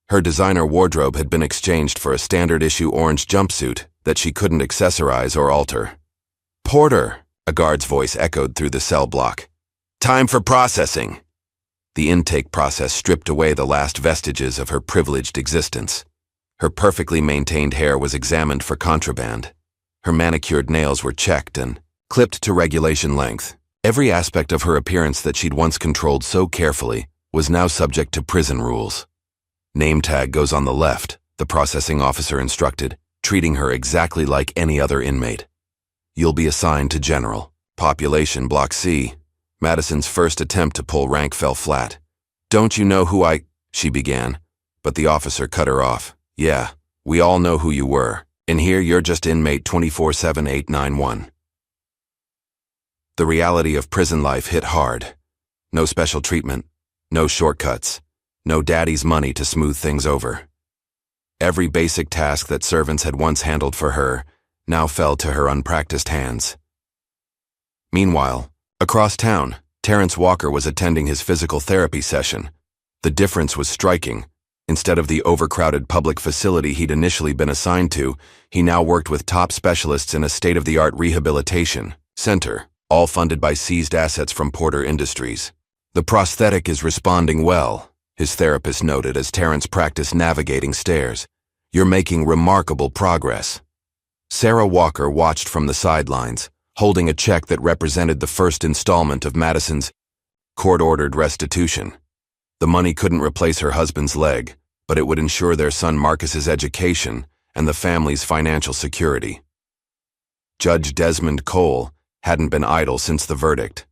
[SPEAKER 1] Her designer wardrobe had been exchanged for a standard-issue orange jumpsuit that she couldn't accessorize or alter. "Porter," a guard's voice echoed through the cell block. "Time for processing." The intake process stripped away the last vestiges of her privileged existence. Her perfectly maintained hair was examined for contraband. Her manicured nails were checked and clipped to regulation length. Every aspect of her appearance that she'd once controlled so carefully was now subject to prison rules. "Name tag goes on the left," the processing officer instructed, treating her exactly like any other inmate. "You'll be assigned to General. Population Block C." Madison's first attempt to pull rank fell flat. "Don't you know who she began, but the officer cut her off. "Yeah, we all know who you were. In here, you're just inmate 2478891. The reality of prison life hit hard. No special treatment, no shortcuts, no daddy's money to smooth things over. Every basic task that servants had once handled for her now fell to her unpracticed hands. Meanwhile, across town, Terrence Walker was attending his physical therapy session. The difference was striking. Instead of the overcrowded public facility he'd initially been assigned to, he now worked with top specialists in a state-of-the-art rehabilitation center, all funded by seized assets from Porter Industries. "The prosthetic is responding well," his therapist noted as Terrence practiced navigating stairs. "You're making remarkable progress." Sarah Walker watched from the sidelines, holding a check that represented the first installment of Madison's court-ordered restitution. The money couldn't replace her husband's leg, but it would ensure their son Marcus's education and the family's financial security. Judge Desmond Cole hadn't been idle since the verdict.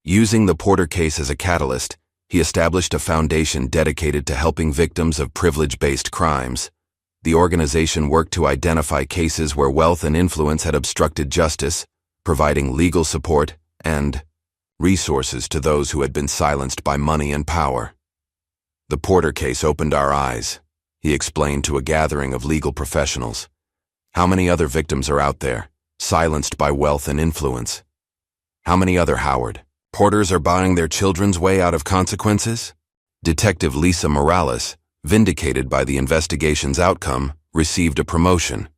[SPEAKER 1] Using the Porter case as a catalyst, he established a foundation dedicated to helping victims of privilege-based crimes. The organization worked to identify cases where wealth and influence had obstructed justice, providing legal support and resources to those who had been silenced by money and power. "The Porter case opened our eyes," he explained to a gathering of legal professionals. "How many other victims are out there, silenced by wealth and influence? How many other Howard Porters are buying their children's way out of consequences?" Detective Lisa Morales, vindicated by the investigation's outcome, received a promotion.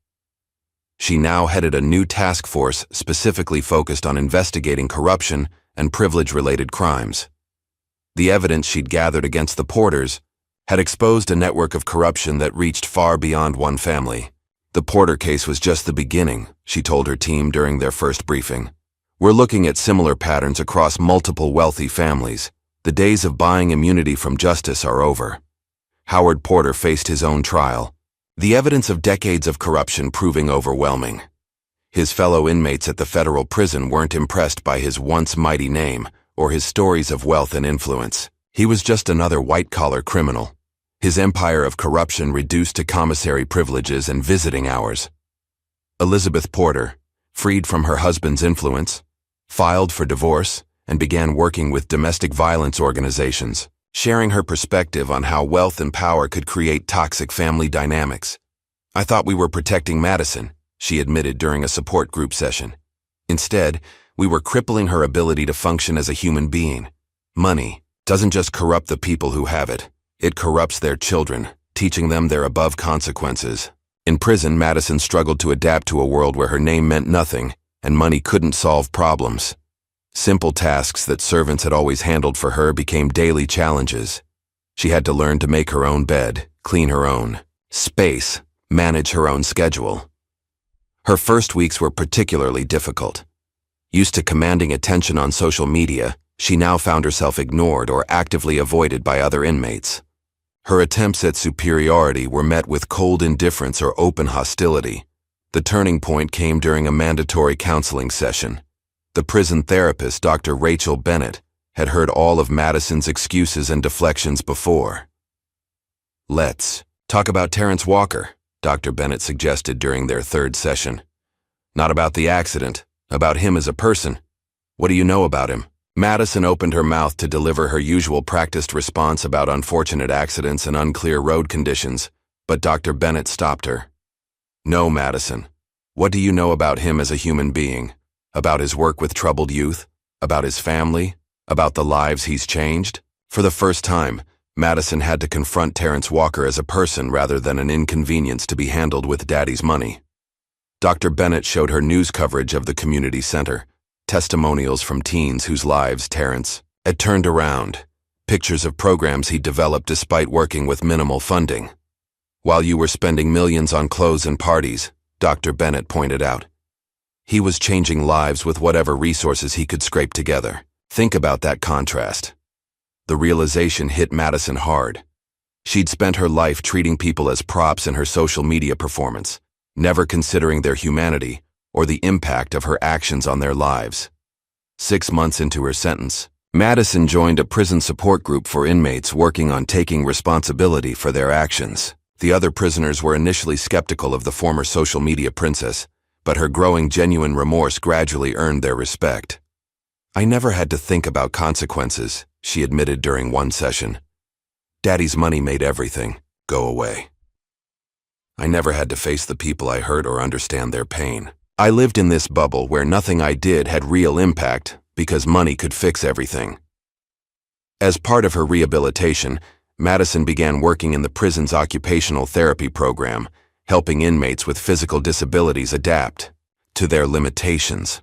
[SPEAKER 1] She now headed a new task force specifically focused on investigating corruption and privilege-related crimes. The evidence she'd gathered against the Porters had exposed a network of corruption that reached far beyond one family. "The Porter case was just the beginning," she told her team during their first briefing. "We're looking at similar patterns across multiple wealthy families. The days of buying immunity from justice are over." Howard Porter faced his own trial, the evidence of decades of corruption proving overwhelming. His fellow inmates at the federal prison weren't impressed by his once mighty name or his stories of wealth and influence. He was just another white-collar criminal, his empire of corruption reduced to commissary privileges and visiting hours. Elizabeth Porter, freed from her husband's influence, filed for divorce and began working with domestic violence organizations, sharing her perspective on how wealth and power could create toxic family dynamics. "I thought we were protecting Madison," she admitted during a support group session. Instead, we were crippling her ability to function as a human being. Money doesn't just corrupt the people who have it. It corrupts their children, teaching them they're above consequences. In prison, Madison struggled to adapt to a world where her name meant nothing and money couldn't solve problems. Simple tasks that servants had always handled for her became daily challenges. She had to learn to make her own bed, clean her own space, manage her own schedule. Her first weeks were particularly difficult. Used to commanding attention on social media, she now found herself ignored or actively avoided by other inmates. Her attempts at superiority were met with cold indifference or open hostility. The turning point came during a mandatory counseling session. The prison therapist, Dr. Rachel Bennett, had heard all of Madison's excuses and deflections before. "Let's talk about Terrence Walker," Dr. Bennett suggested during their third session. "Not about the accident, about him as a person. What do you know about him?" Madison opened her mouth to deliver her usual practiced response about unfortunate accidents and unclear road conditions, but Dr. Bennett stopped her. "No, Madison. What do you know about him as a human being? About his work with troubled youth? About his family? About the lives he's changed?" For the first time, Madison had to confront Terrence Walker as a person rather than an inconvenience to be handled with Daddy's money. Dr. Bennett showed her news coverage of the community center, testimonials from teens whose lives Terrence had turned around, pictures of programs he'd developed despite working with minimal funding. "While you were spending millions on clothes and parties," Dr. Bennett pointed out, "he was changing lives with whatever resources he could scrape together." Think about that contrast. The realization hit Madison hard. She'd spent her life treating people as props in her social media performance, never considering their humanity or the impact of her actions on their lives. 6 months into her sentence, Madison joined a prison support group for inmates working on taking responsibility for their actions. The other prisoners were initially skeptical of the former social media princess, but her growing genuine remorse gradually earned their respect. "I never had to think about consequences," she admitted during one session. "Daddy's money made everything go away. I never had to face the people I hurt or understand their pain. I lived in this bubble where nothing I did had real impact because money could fix everything." As part of her rehabilitation, Madison began working in the prison's occupational therapy program, helping inmates with physical disabilities adapt to their limitations.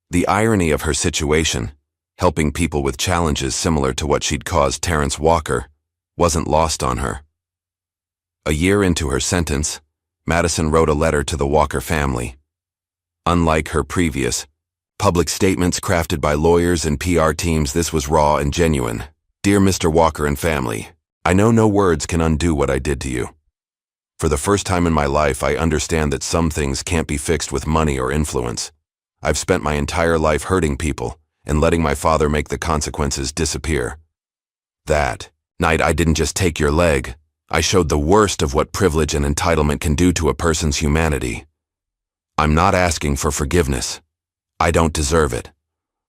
[SPEAKER 1] The irony of her situation, helping people with challenges similar to what she'd caused Terrence Walker, wasn't lost on her. A year into her sentence, Madison wrote a letter to the Walker family. Unlike her previous public statements crafted by lawyers and PR teams, this was raw and genuine. "Dear Mr. Walker and family, I know no words can undo what I did to you. For the first time in my life, I understand that some things can't be fixed with money or influence. I've spent my entire life hurting people and letting my father make the consequences disappear. That night, I didn't just take your leg. I showed the worst of what privilege and entitlement can do to a person's humanity. I'm not asking for forgiveness. I don't deserve it.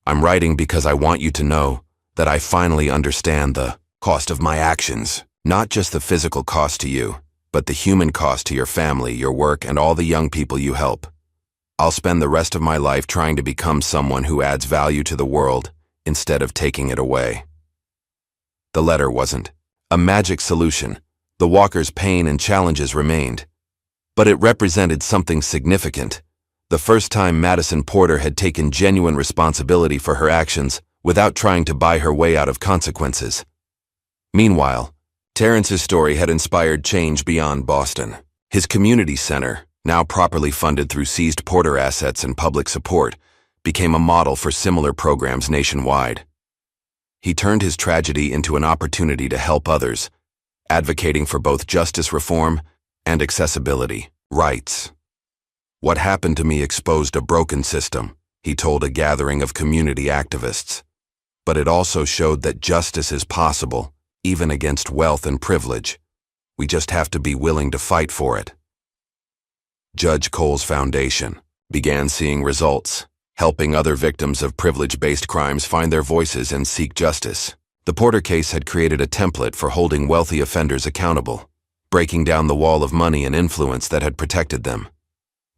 [SPEAKER 1] I'm writing because I want you to know that I finally understand the cost of my actions, not just the physical cost to you, but the human cost to your family, your work, and all the young people you help. I'll spend the rest of my life trying to become someone who adds value to the world instead of taking it away." The letter wasn't a magic solution. The Walkers' pain and challenges remained. But it represented something significant. The first time Madison Porter had taken genuine responsibility for her actions without trying to buy her way out of consequences. Meanwhile, Terrence's story had inspired change beyond Boston. His community center, now properly funded through seized Porter assets and public support, became a model for similar programs nationwide. He turned his tragedy into an opportunity to help others, advocating for both justice reform and accessibility rights. "What happened to me exposed a broken system," he told a gathering of community activists. "But it also showed that justice is possible, even against wealth and privilege. We just have to be willing to fight for it." Judge Cole's foundation began seeing results, helping other victims of privilege-based crimes find their voices and seek justice. The Porter case had created a template for holding wealthy offenders accountable, breaking down the wall of money and influence that had protected them.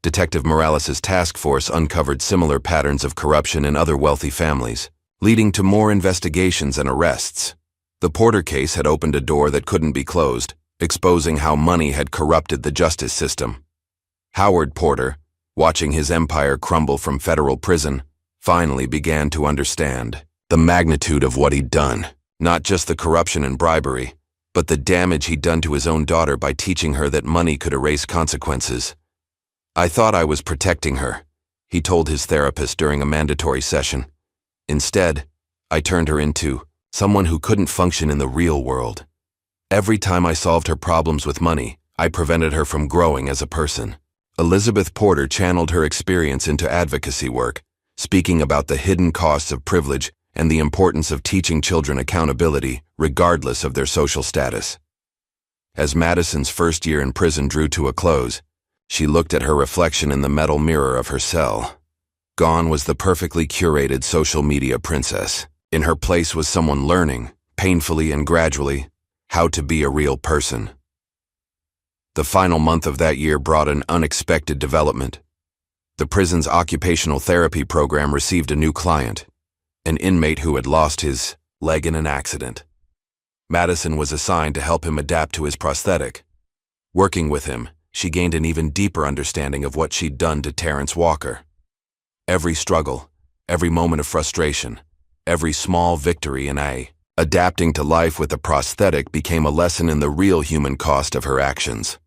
[SPEAKER 1] Detective Morales' task force uncovered similar patterns of corruption in other wealthy families, leading to more investigations and arrests. The Porter case had opened a door that couldn't be closed, exposing how money had corrupted the justice system. Howard Porter, watching his empire crumble from federal prison, finally began to understand the magnitude of what he'd done. Not just the corruption and bribery, but the damage he'd done to his own daughter by teaching her that money could erase consequences. "I thought I was protecting her," he told his therapist during a mandatory session. "Instead, I turned her into someone who couldn't function in the real world. Every time I solved her problems with money, I prevented her from growing as a person." Elizabeth Porter channeled her experience into advocacy work, speaking about the hidden costs of privilege and the importance of teaching children accountability, regardless of their social status. As Madison's first year in prison drew to a close, she looked at her reflection in the metal mirror of her cell. Gone was the perfectly curated social media princess. In her place was someone learning, painfully and gradually, how to be a real person. The final month of that year brought an unexpected development. The prison's occupational therapy program received a new client, an inmate who had lost his leg in an accident. Madison was assigned to help him adapt to his prosthetic. Working with him, she gained an even deeper understanding of what she'd done to Terrence Walker. Every struggle, every moment of frustration, every small victory in adapting to life with a prosthetic became a lesson in the real human cost of her actions.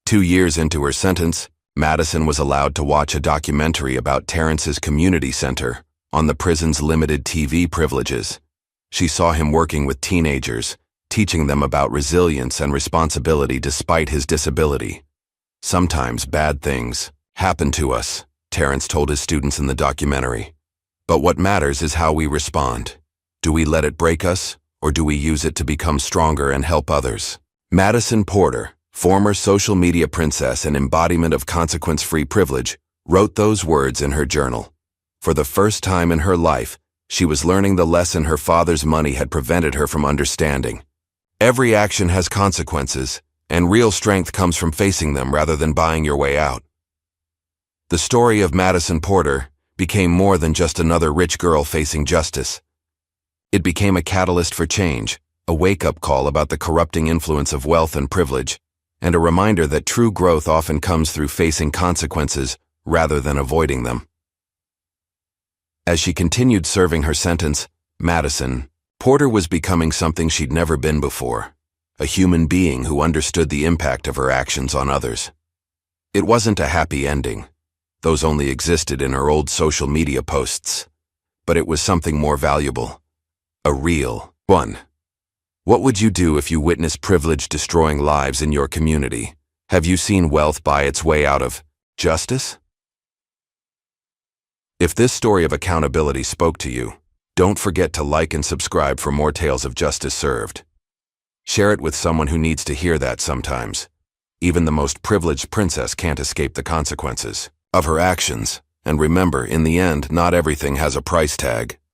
[SPEAKER 1] 2 years into her sentence, Madison was allowed to watch a documentary about Terrence's community center on the prison's limited TV privileges. She saw him working with teenagers, teaching them about resilience and responsibility despite his disability. "Sometimes bad things happen to us," Terrence told his students in the documentary. "But what matters is how we respond. Do we let it break us, or do we use it to become stronger and help others?" Madison Porter, former social media princess and embodiment of consequence-free privilege, wrote those words in her journal. For the first time in her life, she was learning the lesson her father's money had prevented her from understanding. Every action has consequences, and real strength comes from facing them rather than buying your way out. The story of Madison Porter became more than just another rich girl facing justice. It became a catalyst for change, a wake-up call about the corrupting influence of wealth and privilege, and a reminder that true growth often comes through facing consequences rather than avoiding them. As she continued serving her sentence, Madison Porter was becoming something she'd never been before, a human being who understood the impact of her actions on others. It wasn't a happy ending. Those only existed in her old social media posts. But it was something more valuable. A real one. What would you do if you witnessed privilege destroying lives in your community? Have you seen wealth buy its way out of justice? If this story of accountability spoke to you, don't forget to like and subscribe for more tales of justice served. Share it with someone who needs to hear that sometimes. Even the most privileged princess can't escape the consequences of her actions. And remember, in the end, not everything has a price tag.